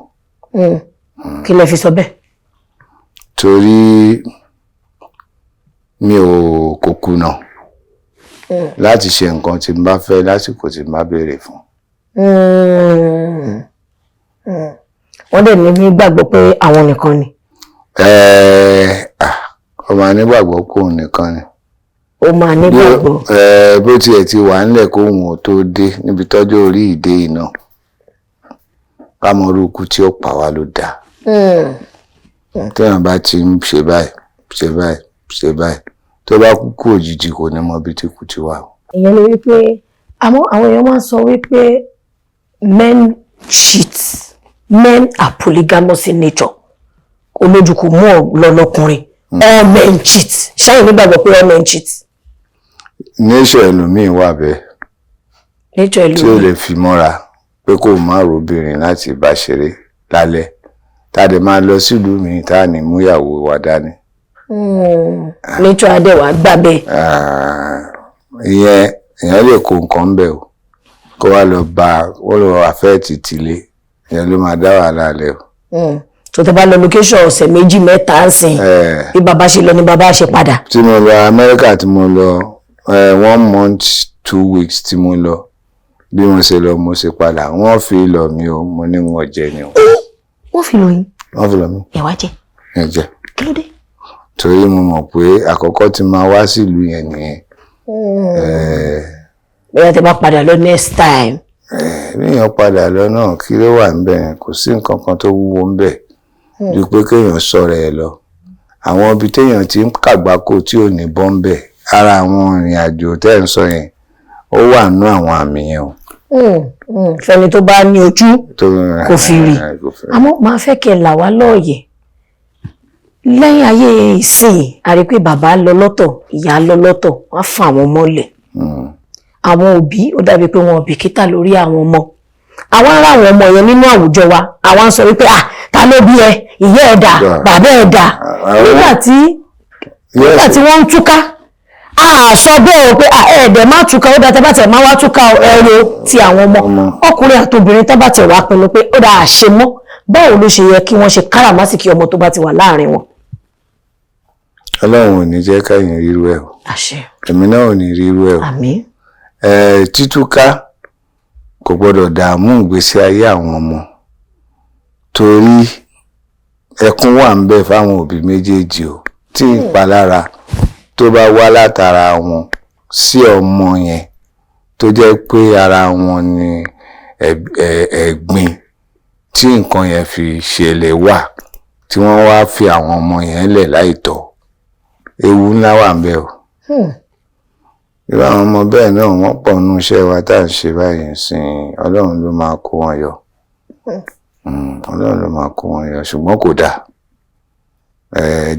S1: Kí lẹ fi sọ bẹ́ẹ̀?
S2: Torí mi ò kò kùnà láti ṣe nǹkan tí n bá fẹ́ lásìkò tí n bá béèrè fún.
S1: Wọ́n dẹ̀ ní gbàgbọ́ pé àwọn nìkan ni.
S2: Ó máa nígbàgbọ́ kó òun nìkan ni.
S1: Ó máa nígbàgbọ́.
S2: Bó tiẹ̀ ti wà nílẹ̀ kó òun ò tó dé níbi tọ́jú orí ìdè iná. Ká mọ orúkú tí ó pa wá ló dáa. Téèyàn bá ti ń ṣe báyìí tó bá kú òjijì kò ní mọ ibi tí kú ti wà.
S1: Ìyẹn ni wípé àmọ́ àwọn èèyàn máa ń sọ wípé men cheat, men are polygamous in nature. Olójú kò mú ọ lọ́lọ́kùnrin. All men cheat. Ṣáà nígbàgbọ́ pé all men cheat.
S2: Nature ẹlòmíì wà bẹ́ẹ̀.
S1: Nature ẹlòmíì.
S2: Tí ó lè fi mọ́ra pé kó má robìnrin láti bá ṣeré lálẹ́. Tá a dẹ̀ máa lọ sílùú mi tá a ní múyàwó wa dání.
S1: Nature adé wàá gbà bẹ́ẹ̀.
S2: Ìyẹn lè kó nǹkan ń bẹ̀ o. Kó wá lọ bá wọ́n lọ àfẹ́ tìtìlé. Ìyẹn ló máa dá wàhálà lẹ̀ o.
S1: So tẹ́ bá lọ location ọ̀sẹ̀ méjì mẹ́ta ń sìn. Bí bàbá ṣe lọ ni bàbá ṣe padà.
S2: Tí mo lọ Amẹ́ríkà tí mo lọ 1 month 2 weeks tí mo lọ bí mo ṣe lọ mo ṣe padà wọ́n fi lọ mi o mo ní wọn jẹ ni o.
S1: Wọ́n fi lọ yín.
S2: Wọ́n fi lọ mi.
S1: Ẹ wá jẹ.
S2: Ẹ jẹ.
S1: Kí ló dé?
S2: Torí mo mọ̀ pé àkọ́kọ́ tí máa wá sílùú yẹn nìyẹn.
S1: Bóyá tẹ́ bá padà lọ next time.
S2: Níyàn padà lọ náà kí ló wà ń bẹ̀ kò sí nǹkan kan tó wúwo ń bẹ̀ ju pé kéèyàn sọ̀rọ̀ ẹ̀ lọ. Àwọn ibi téèyàn ti ń kàgbákò tí ò ní bọ́ ń bẹ̀ ara àwọn ìrìn àjò tẹ́ ń sọ yẹn ó wà nínú àwọn àmì yẹn o.
S1: Fẹ́ni tó bá ní ojú kò fi rí. Àmọ́ máa fẹ́ kẹ́ là wá lóòyẹ̀. lẹ́yìn ayé ìsìn a rí pé bàbá lọ lọ́tọ̀ ìyá lọ lọ́tọ̀ wọ́n fún àwọn ọmọ lẹ̀ àwọn òbí ó dàbí pé wọn ò bìkítà lórí àwọn ọmọ àwọn ará àwọn ọmọ yẹn nínú àwùjọ wa àwọn ń sọ wípé ta ló bí ẹ ìyá ẹ dà bàbá ẹ dà nígbà tí wọ́n ń túká sọ bẹ́ẹ̀ o pé ẹ̀ẹ́dẹ̀ má túká ó dá tẹ́ bá tẹ̀ máa wá túká ẹ̀rọ ti àwọn ọmọ ọkùnrin àti obìnrin tẹ́ bá tẹ̀ wá pinnu pé ó dá àṣẹ mọ́ báwo ló ṣe yẹ kí wọ́n ṣe káràmásìkí ọmọ tó bá ti wà láàrin wọn.
S2: Ọlọ́run ò ní jẹ́ káyìn rírú ẹ̀ o.
S1: Àṣẹ.
S2: Èmi náà ò ní rírú ẹ̀ o.
S1: Àmín.
S2: Títúká kò gbọdọ̀ dààmú ìgbésí ayé àwọn ọmọ torí ẹkún wà ń bẹ fáwọn òbí méjèèjì o tí ìpalára tó bá wá látara wọn sí ọmọ yẹn tó jẹ́ pé ara wọn ni ẹ̀gbin tí nǹkan yẹn fi ṣẹlẹ̀ wà tí wọ́n wá fi àwọn ọmọ yẹn lẹ̀ láìtọ́ ewu ńlá wà ń bẹ o. Irú àwọn ọmọ bẹ́ẹ̀ náà wọ́n pọ̀ nínú iṣẹ́ wa tá à ń ṣe báyìí sìn Ọlọ́run ló máa kó wọn yọ. Ọlọ́run ló máa kó wọn yọ ṣùgbọ́n kò dáa.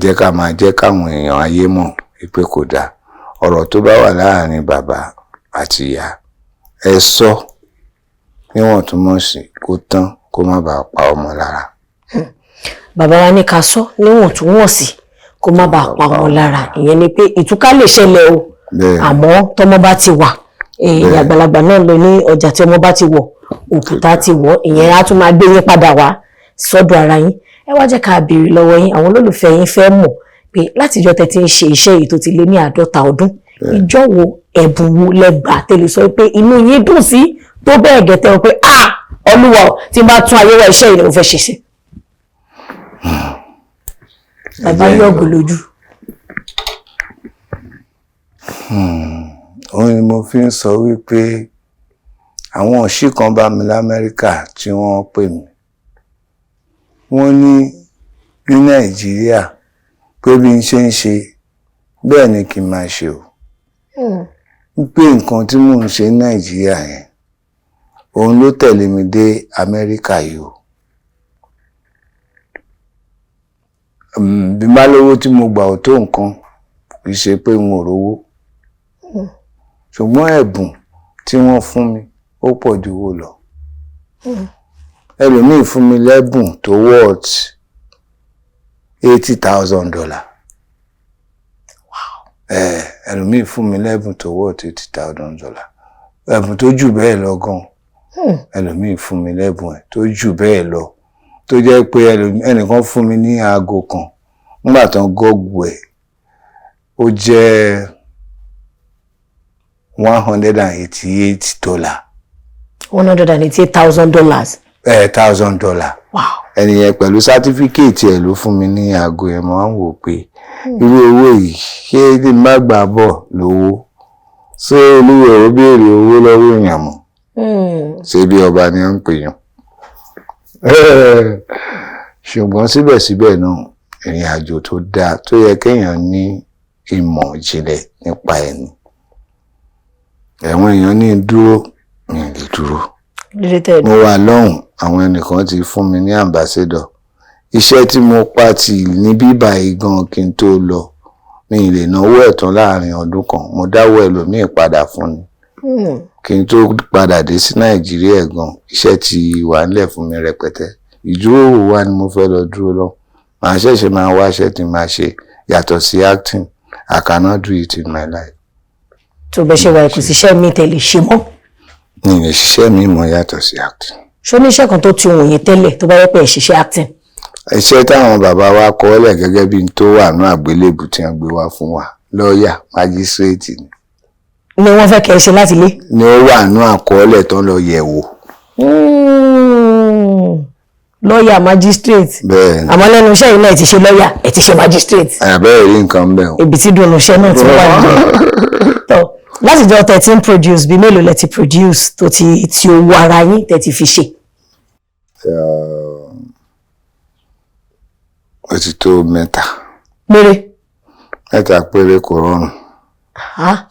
S2: Jẹ́ ká máa jẹ́ káwọn èèyàn ayé mọ̀ pé kò dáa. Ọ̀rọ̀ tó bá wà láàárín bàbá àti ìyá ẹ sọ níwọ̀ntúnwọ̀nsì kó tán kó má bàa pa ọmọ lára.
S1: Bàbá wa ní ká sọ níwọ̀ntúnwọ̀nsì kó má bàa pa ọmọ lára ìyẹn ni pé ìtúká lè ṣẹlẹ̀ o àmọ́ tọmọ bá ti wà àgbàlagbà náà lọ ní ọjà tí ọmọ bá ti wọ̀ òkúta ti wọ̀ ìyẹn á tún máa gbé yín padà wá sọ́dọ̀ ara yín. Ẹ wá jẹ́ ká béèrè lọ́wọ́ yín àwọn olólùfẹ́ yín fẹ́ mọ̀ pé látijọ́ tẹ́ ti ń ṣe iṣẹ́ yìí tó ti lé ní 50 ọdún ìjọ́ wo ẹ̀bùn wo lẹ́gbàá tẹ́lẹ̀ sọ pé inú yín dùn sí tó bẹ́ẹ̀ gẹ́tẹ́ o pé Olúwa tí n bá tún ayé wa iṣẹ́ yìí ni mo fẹ́ ṣe sí. Bàbá yọ̀gò lójú.
S2: Òun ni mo fi ń sọ wípé àwọn òṣì kan bá mi l'Amẹ́ríkà tí wọ́n pè mí wọ́n ní Nàìjíríà pé bí n ṣe ń ṣe bẹ́ẹ̀ ni kí n máa ṣe o wípé nǹkan tí mò ń ṣe ní Nàìjíríà yẹn òun ló tẹ̀lé mi dé Amẹ́ríkà yìí o. Bí má lówó tí mo gbà ò tó nǹkan kì í ṣe pé n ò rówó ṣùgbọ́n ẹ̀bùn tí wọ́n fún mi ó pọ̀ ju owó lọ. Ẹlòmíì fún mi lẹ́bùn tó worth $80,000. Ẹlòmíì fún mi lẹ́bùn tó worth $80,000. Ẹ̀bùn tó jù bẹ́ẹ̀ lọ gan. Ẹlòmíì fún mi lẹ́bùn ẹ̀ tó jù bẹ́ẹ̀ lọ tó jẹ́ pé ẹnìkan fún mi ní aago kan nígbà tán gọ́ọ̀gù ẹ̀ ó jẹ́ $188.
S1: $188,000.
S2: $1,000.
S1: Wow.
S2: Ẹnìyẹn pẹ̀lú sátífíkèètì ẹ̀ ló fún mi ní aago ẹ̀ máa ń wò pé irú owó yìí ṣé tí má gbà bọ̀ lówó ṣé olúwẹ̀ ó béèrè owó lọ́wọ́ èèyàn mọ́ ṣé bí ọba ni ó ń pè yàn. Ṣùgbọ́n síbẹ̀síbẹ̀ náà ìrìn àjò tó dáa tó yẹ kéèyàn ní ìmọ̀ ìjìnlẹ̀ nípa ẹni. Ẹ̀wọ̀n èèyàn ní dúró mi lè dúró. Mo wà lọ́hùn àwọn ẹnìkan ti fún mi ní ambassador. Iṣẹ́ tí mo pa tì ní bíbà yìí gan kí n tó lọ mi lè náwó ẹ̀tàn láàrin ọdún kan mo dáwọ́ ẹlòmíì padà fún ni. Kí n tó padà dé sí Nàìjíríà gan iṣẹ́ ti wà nílẹ̀ fún mi rẹpẹtẹ. Ìdúró wa ni mo fẹ́ lọ dúró lọ. Màá ṣẹ̀ṣẹ̀ máa wá iṣẹ́ tí màá ṣe yàtọ̀ sí acting. I cannot do it in my life.
S1: Tó bẹ́ ṣe wà kò síṣẹ́ mi tẹ̀lé ṣe mọ́.
S2: Mi lè ṣiṣẹ́ mi mọ́ yàtọ̀ sí acting.
S1: Ṣó ní iṣẹ́ kan tó ti wọ̀nyí tẹ́lẹ̀ tó bá yẹ pé ẹ̀ ṣiṣẹ́ acting?
S2: Iṣẹ́ táwọn bàbá wa kọ́ lẹ̀ gẹ́gẹ́ bí n tó wà ní àgbélébù tí wọ́n gbé wá fún wa lọ́ọ̀yà májísírèètì ni.
S1: Ni wọ́n fẹ́ kẹ́ ẹ ṣe láti ilé?
S2: Ni ó wà ní àkọọ́lẹ̀ tán lọ yẹ̀ wò.
S1: Lọ́ọ̀yà magistrate.
S2: Bẹ́ẹ̀ ni.
S1: Àmọ́ lẹ́nu iṣẹ́ yìí náà ẹ ti ṣe lọ́ọ̀yà ẹ ti ṣe magistrate.
S2: Àbẹ́rẹ́ rí nǹkan bẹ́ẹ̀ o.
S1: Ibi tí dùn iṣẹ́ náà ti wà ní. Láti jọ 13 produce bí mélòó lẹ ti produce tó ti owó ara yín tẹ ti fi ṣe?
S2: Ó ti tó 3.
S1: Péré?
S2: 3 péré kò rọrùn.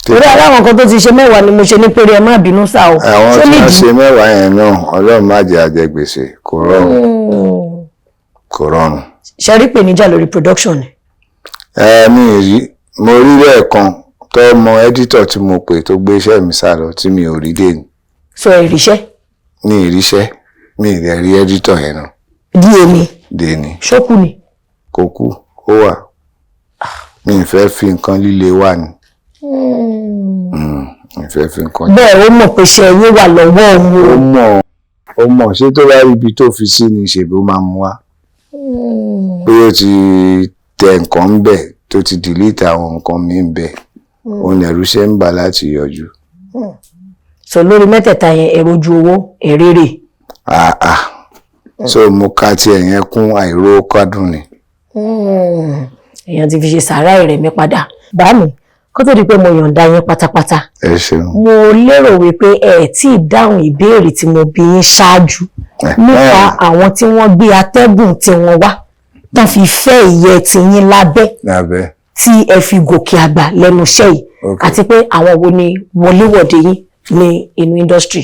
S1: Torí aláwọn kan tó ti ṣe 10 ni mo ṣe ní péré ẹ má bínú sá o.
S2: Àwọn tí wọ́n ṣe 10 yẹn náà Ọlọ́run má jẹ́ àjẹgbèsè kò rọrùn. Kò rọrùn.
S1: ṣe rí ìpèníjà lórí production ni.
S2: Mi rí mo rí lẹ́ẹ̀kan tó mọ ẹ́dítọ̀ tí mo pè tó gbé iṣẹ́ mi sá lọ tí mi ò rí dé ni.
S1: sọ ìríṣẹ́.
S2: mi ìríṣẹ́ mi ìrẹ̀ rí ẹ́dítọ̀ yẹn náà.
S1: díẹ̀ ni.
S2: dé ni.
S1: ṣókù ni.
S2: kò kú ó wà mi ì fẹ́ fi nǹkan líle wà ní. mi ì fẹ́ fi nǹkan.
S1: bẹ́ẹ̀ ó mọ̀ pé ṣe ẹ̀yìn wà lọ́wọ́ òun.
S2: ó mọ̀ ṣé tó bá rí ibi tó fi sí ni ṣèbí ó máa mú wá. pé ó ti tẹ nǹkan ń bẹ̀ tó ti delete àwọn nǹkan mi ń bẹ̀ òun ẹ̀rù ṣe ń bà láti yọjú.
S1: so lórí mẹ́tẹ̀ẹ̀ta yẹn ẹ̀rọ ojú owó èrèrè.
S2: so mo ka tiẹ̀ yẹn kún àìró kádùn ni.
S1: èèyàn ti fi ṣe sàárà rẹ̀ mi padà. bá mi kó tó di pé mo yọ̀ǹda yín pátápátá.
S2: ẹ ṣeun.
S1: mo lérò wípé ẹ tí ì dáhùn ìbéèrè tí mo bi yín ṣáájú nípa àwọn tí wọ́n gbé atẹ́gùn tí wọ́n wá tán fi fẹ́ ìyẹ́ tiyín lábẹ́ tí ẹ fi gòkè àgbà lẹ́nu iṣẹ́ yìí àti pé àwọn wo ni wọléwọ̀de yín ní inú industry.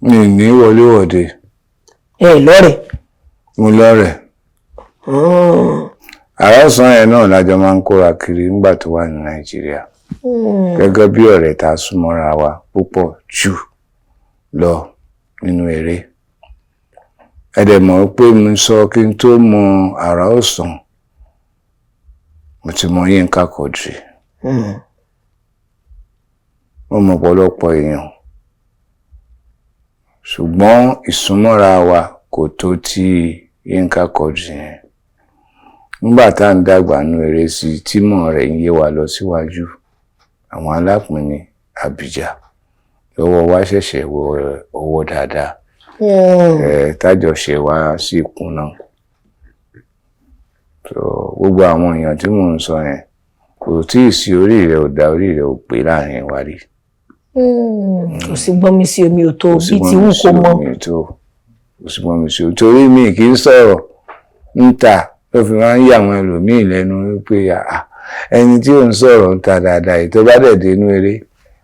S2: mi ní wọléwọ̀de.
S1: ẹ lọ́rẹ̀.
S2: mo lọ́rẹ̀. àrọ́sàn ẹ̀ náà lájọ máa ń kóra kiri nígbà tó wà ní nàìjíríà gẹ́gẹ́ bí ọ̀rẹ́ tá a súnmọ́ra wa púpọ̀ jù lọ nínú eré. ẹ dẹ̀ mọ̀ pé mo sọ kí n tó mọ àrọ́sàn mo ti mọ Yínká Quadri. mo mọ̀ ọ̀pọ̀lọpọ̀ èèyàn ṣùgbọ́n ìsúnmọ́ra wa kò tó ti Yínká Quadri yẹn. nígbà tá à ń dàgbà nú eré sí tímọ̀ rẹ̀ ń yé wa lọ síwájú àwọn alápínní Àbíjà lọ́wọ́ wa ṣẹ̀ṣẹ̀ wọ owó dáadáa tájọṣe wa sí ìkùnà. gbogbo àwọn èèyàn tí mò ń sọ yẹn kò tí ì sí orí rẹ̀ ò dá orí rẹ̀ ò pé láàrin wa rí.
S1: kò sí gbọ́n mi sí omi ò tó bí ti wù kó mọ́.
S2: kò sí gbọ́n mi sí omi torí mi kì í sọ̀rọ̀ ń ta ló fi máa ń yà àwọn ẹlòmíì lẹ́nu wípé ẹni tí ò ń sọ̀rọ̀ ń ta dáadáa èyí tó bá dẹ̀ dénú eré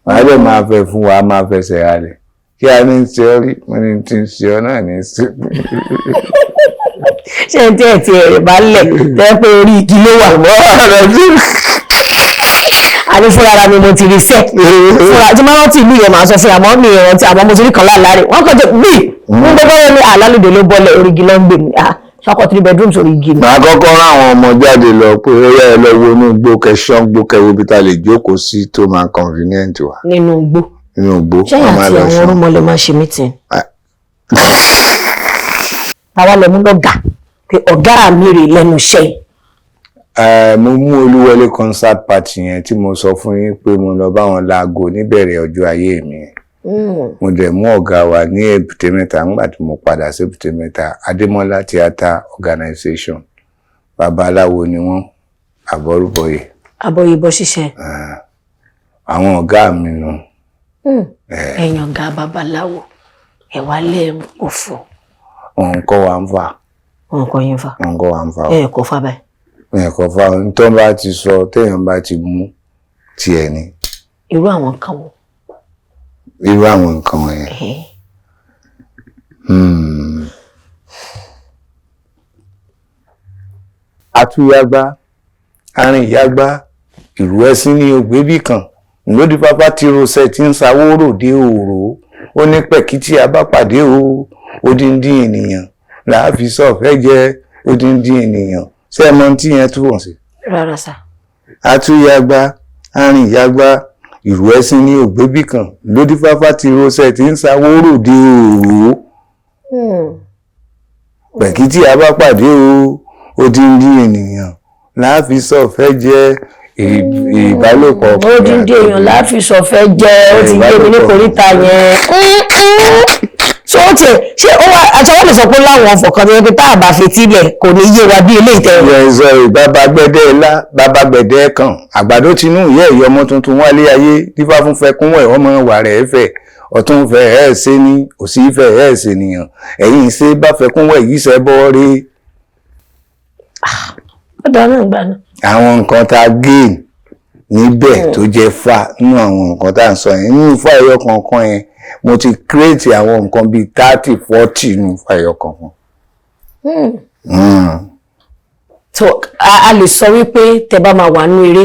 S2: màá dẹ̀ máa fẹ́ fún wa máa fẹsẹ̀ halẹ̀ kí a ní ṣe ọ́ rí mo ní ti ń ṣe ọ́ náà ní sí.
S1: ṣé n tí ẹ̀ tí ẹ̀rẹ̀ bá lẹ̀ tẹ́ pé orí igi ló wà mọ́ ọ̀rọ̀ sí. àní fúnra ara mi mo ti rí sẹ́ fúnra tí máa rántí ìlú yẹn máa sọ fún àmọ́ mi ìrántí àmọ́ mo ti rí kan láàlárí wọ́n kàn jẹ́ bí ní gbogbo wọn ní àlálùdé ló bọ́lẹ̀ orí igi ló ń gbè mí ṣọkọ 3 bedrooms orí igi ni.
S2: màá kọ́kọ́ rán àwọn ọmọ jáde lọ pé ó yẹ ẹ lọ wo inú igbó kẹsàn gbó kẹwo bí ta lè jókòó sí tó máa convenient wa.
S1: nínú igbó.
S2: nínú igbó.
S1: ṣẹ́yìn àti àwọn orúnmọlẹ̀ máa ṣe meeting. táwa lẹ mú lọ́gà pé ọ̀gá mi rè lẹ́nu iṣẹ́ yìí.
S2: mo mú Olúwọlé concert party yẹn tí mo sọ fún yín pé mo lọ bá wọn láago níbẹ̀rẹ̀ ọjọ́ ayé mi. mo dẹ̀ mú ọ̀gá wa ní Èbúté Mẹ́ta nígbà tí mo padà sí Èbúté Mẹ́ta Adémọ́lá Theatre Organization babaláwo ni wọ́n àbọ̀rúbọyè.
S1: àbọ̀yìnbọ̀ ṣiṣẹ́.
S2: àwọn ọ̀gá mi nù.
S1: ẹ̀yàn ọ̀gá babaláwo ẹ̀wà lẹ́ẹ̀mú òfò.
S2: wọn kọ́ wa ń fà.
S1: wọn kọ́ yín fà.
S2: wọn kọ́ wa ń fà.
S1: kọ́ fà báyìí.
S2: kọ́ fà tó bá ti sọ téèyàn bá ti mú tiẹ̀ ni.
S1: irú àwọn kan wo.
S2: irú àwọn nǹkan wọ̀nyẹn. Atúyágbá arìnyágbá ìlú ẹ̀sìn ní ògbébì kan lódì pápá tí rosẹ̀ tí ń sawó ròde òòrò ó ní pẹ̀kítì abápàdé o odindi ènìyàn láàfi sọ̀fẹ́ jẹ́ odindi ènìyàn ṣé ẹ mọ̀ tí yẹn túwọ̀n sí.
S1: rárá sá.
S2: Atúyágbá arìnyágbá ìlú ẹ̀sìn ní ògbébì kan lódì pápá tí rosẹ̀ tí ń sawó ròde òòrò pẹ̀kítì abápàdé o odindi ènìyàn láàfi sọ̀fẹ́ jẹ́ ìbálòpọ̀.
S1: odindi èèyàn láàfi sọ̀fẹ́ jẹ́ ó ti gbé mi ní koríta yẹn. ṣé ó tiẹ̀ ṣé ó wá àtọwọ́ lè sọ pé láwọn ọ̀fọ̀ kan tó yẹ pé tá a bá fetí lẹ̀ kò ní yé wa bí eléyìí tẹ̀.
S2: ìyẹn bàbá gbẹdẹ ńlá bàbá gbẹdẹ kan àgbàdo tinú ìyá ẹ̀yọ́ ọmọ tuntun wálé ayé dífá fún fẹkún ẹ̀ ọmọ wà rẹ̀ fẹ̀ ọ̀tún fẹ́ ẹ̀ ṣe ní òsì fẹ́ ẹ̀ ṣe nìyàn ẹ̀yìn ṣe bá fẹkún wẹ̀ yìí ṣẹ́ bọ́ rí.
S1: ó dáná ìgbà náà.
S2: àwọn nǹkan tá a gain níbẹ̀ tó jẹ́ fà nínú àwọn nǹkan tá à ń sọ yẹn nínú fà ẹyọ kọ̀ọ̀kan yẹn mo ti create àwọn nǹkan bíi 30-40 nínú fà ẹyọ kọ̀ọ̀kan.
S1: tó a lè sọ wípé tẹ́ bá máa wà nínú eré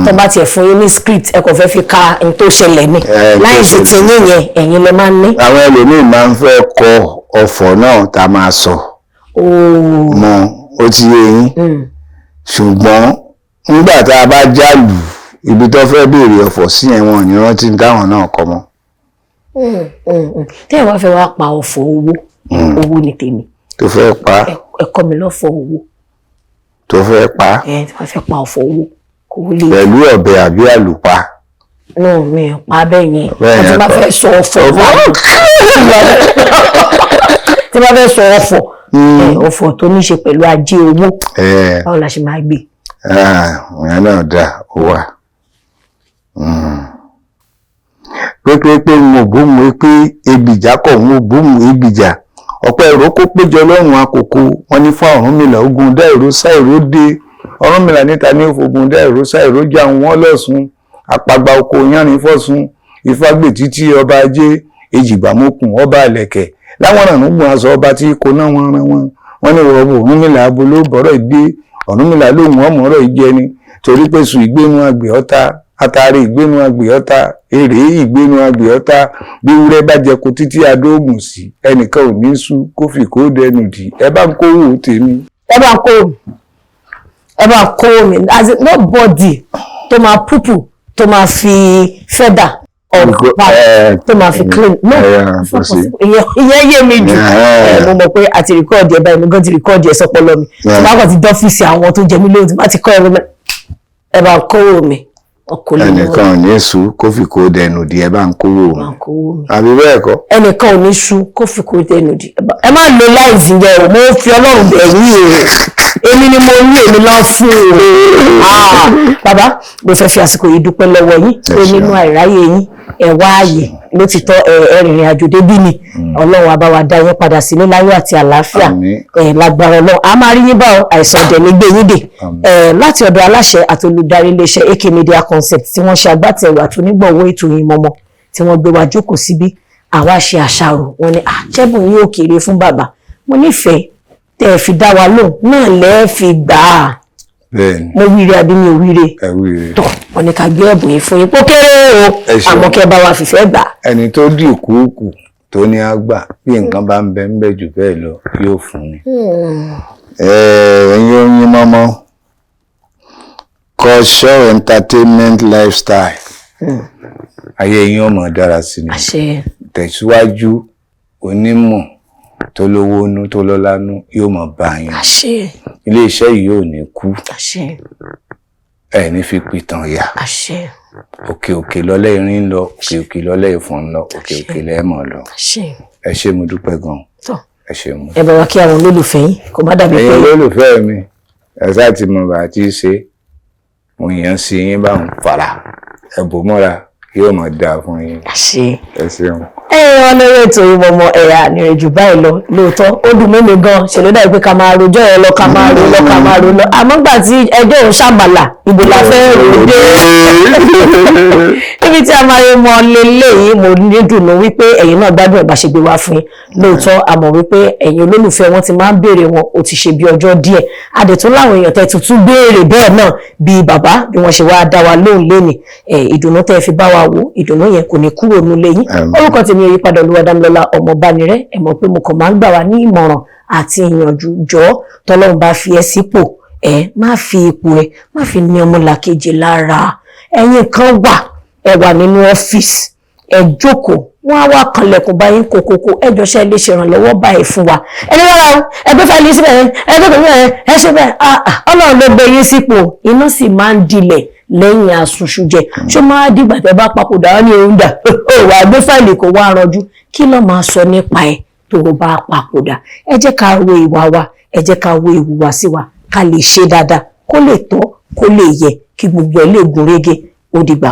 S1: tó bá tiẹ̀ fún yín ní script ẹ kò fẹ́ fi ka n tó ṣẹlẹ̀ ní láì ṣe ti yín yẹn ẹ̀yin lẹ máa ń ní.
S2: àwọn ẹlòmíì máa ń fẹ́ kọ ọ̀fọ̀ náà tá a máa sọ mọ́ ó ti yé yín ṣùgbọ́n nígbà tá a bá jálù ibi tó fẹ́ béèrè ọ̀fọ̀ sí ẹ̀wọ̀n ní rántí táwọn náà kọ mọ́.
S1: tẹ́yìn wá fẹ́ wá pa ọ̀fọ̀ owó ní tèmi.
S2: tó fẹ́ pa.
S1: ẹ kọ́ mi lọ́fọ̀ owó.
S2: tó fẹ́ pa.
S1: tí wọ́n fẹ́ pa ọ̀fọ̀ owó kò lè.
S2: pẹ̀lú ọ̀bẹ àbí àlùpà.
S1: náà mi ò pa bẹ́ẹ̀ yẹn tí bá fẹ́ sọ ọ̀fọ̀ tí bá fẹ́ sọ ọ̀fọ̀ ọ̀fọ̀ tó ní ṣe pẹ̀lú ajé owó báwo la ṣe máa gbé.
S2: ìyẹn náà dá ó wà. pépépé ń bóun pé ebìjà kọ̀ ń bóun ebìjà ọ̀pọ̀ ẹ̀rọ kó péjọ lọ́rùn àkókò wọn ní fún Ọ̀rúnmìlà ogun dá èrò sá èrò dé Ọ̀rúnmìlà níta ní òfògùn dá èrò sá èrò já wọn lọ́sùn àpagbà oko yánrin fọ́sùn Ifágbè títí ọba ajé Èjìgbàmókùn ọba àlẹ̀kẹ̀ láwọn àrùngbọ̀n aṣọ ọba tí kò náà wọn ran wọn ní wọ́n Ọ̀rúnmìlà aboló bọ̀rọ̀ ìdé Ọ̀rúnmìlà lóhùn ọmọọ̀rọ̀ ìjẹni torí pé sùn ìgbénu àgbẹ̀ ọ̀tá atari ìgbénu àgbẹ̀ ọ̀tá èrè ìgbénu àgbẹ̀ ọ̀tá bí wúrẹ́ bá jẹko títí adóògùn sí ẹnìkan ò ní sú kó fi kó dẹnu dì ẹ bá ń kówó tèmi.
S1: ẹ bá ń kówó mi as in nobody tó máa púpù tó máa fi feather ọ̀pá tó máa fi clean no ìyẹn yé mi jù mo mọ̀ pé àti rìkọ́ọ̀dì ẹ̀ báyìí mo gan ti rìkọ́ọ̀dì ẹ̀ sọpọlọ mi tí wọ́n kàn ti dọ́fíìsì àwọn tó jẹ mí lóhùn tí wọ́n ti kọ́ ẹ bá ń kówó mi.
S2: ẹnìkan ò ní sú kó fi kó dẹnu di ẹ bá ń kówó mi àbí bẹ́ẹ̀ kọ́.
S1: ẹnìkan ò ní sú kó fi kó dẹnu di ẹ má lo láìsí yẹ o mo fi Ọlọ́run bẹ̀ yín o èmi ni mo ní èmi lọ fún o bàbá mo fẹ́ fi àsìkò yìí dúpẹ́ lọ́wọ́ yín pé nínú àìráyè yín ẹ wá ààyè ló ti tọ́ ẹrìnrìn àjò débí ni Ọlọ́run á bá wa dá yín padà sílé láyọ̀ àti àlàáfíà lágbára Ọlọ́run a máa rí yín bá àìsàn ọ̀dẹ̀ ní gbé yín dè láti ọ̀dọ̀ aláṣẹ àti olùdarí iléeṣẹ́ AK Media Concept tí wọ́n ṣe agbátẹrù àti onígbọ̀wọ́ ètò Yín Mọ́mọ́ tí wọ́n gbé wa jókòó síbí àwa ṣe àṣàrò wọn ni àjẹbùn yín ò kéré fún bàbá mo nífẹ̀ẹ́ tẹ́ ẹ fi dá wa lóhùn náà lẹ́ẹ̀ fi gbà á mo wíire àbí mi ò wíire tọ wọn ni ká gbé ẹ̀bùn yìí fún yín pó kéré o àmọ́ kẹ́ bá wa fìfẹ́ gbà.
S2: ẹni tó dì kúùkù tó ní àgbà bí nǹkan bá ń bẹ ń bẹ jù bẹ́ẹ̀ lọ yóò fún ni. ẹ̀yin Oyin Mọ́mọ́ Culture Entertainment Lifestyle ayé yín ó máa dára sí ni tẹ̀síwájú onímọ̀ tó lówó nú tó lọ́lá nú yóò máa bá yín ilé iṣẹ́ yìí ò ní kú ẹ ní fi pìtàn yà òkè òkè lọ́lẹ́ irin lọ òkè òkè lọ́lẹ́ ìfọ̀n lọ òkè òkè lẹ́ẹ̀mọ̀ lọ ẹ ṣé mo dúpẹ́ gan ẹ ṣé mo.
S1: ẹ bá wa kí àwọn olólùfẹ́ yín kò má dàbí pé.
S2: ẹ̀yin olólùfẹ́ mi ẹ sáà ti mọ bàá tí í ṣe mo yàn sí yín báwọn fara ẹ bò mọ́ra yóò máa dáa fún yín. ẹ ṣeun.
S1: wọn lórí ètò Yín Mọ́mọ́ ẹ̀yà nírèjù báyìí lọ lóòótọ́ ó dùn mí gan ṣe ló dàbí pé ká máa rojọ́ ẹ lọ ká máa ro lọ ká máa ro lọ àmọ́ gbà tí ẹjọ́ òun ṣàmàlà ìbò la fẹ́ rò dé níbi tí a máa rí mọ lélẹ́yìí mo ní dùnú wípé ẹ̀yin náà gbádùn ẹ̀bà ṣe gbé wá fún yín lóòótọ́ àmọ́ wípé ẹ̀yin olólùfẹ́ wọn ti máa ń béèrè wọn ó ti ṣe bí ọjọ́ díẹ̀ adẹ̀tún láwọn èèyàn tẹ́ tuntun béèrè bẹ́ẹ̀ náà bí bàbá bí wọ́n ṣe wá dá wa lóhùn lénìí ìdùnnú tẹ́ fi bá wa wò ìdùnnú yẹn kò ní kúrò nílé yín orúkọ tèmi ò yípadà Olúwadámilọ́lá ọmọ Bánirẹ́ ẹ mọ̀ pé mo kàn máa ń gbà wá ní ìmọ̀ràn àti ìyànjú jọ̀ọ́ tọ́lọ́run bá fi ẹ́ sípò má fi ipò ẹ má fi ní ọmọlàkejì lára ẹ̀yin kan wà nínú ọ́fíìsì ẹ jókòó wọ́n á wá kanlẹ̀kùn báyìí kókókó ẹjọ́ ṣe lè ṣèrànlọ́wọ́ báyìí fún wa ẹni wọ́n ẹgbẹ́ fẹ́ lè síbẹ̀ ẹgbẹ́ kò ní ẹ ṣe bẹ́ẹ̀ Ọlọ́run ló gbé yín sípò iná sì máa ń dilẹ̀ lẹ́yìn àsùnṣùjẹ ṣó máa dìgbà tẹ́ bá papòdà ní oúnjẹ wà gbé fáìlì kó wá ranjú kí ló máa sọ nípa ẹ tó o bá papòdà ẹ jẹ́ ká wo ìwà wa ẹ jẹ́ ká wo ìhùwàsí wa ká lè ṣe dáadáa kó lè tọ́ kó lè yẹ kí gbogbo ẹ lè gún régé ó dìgbà.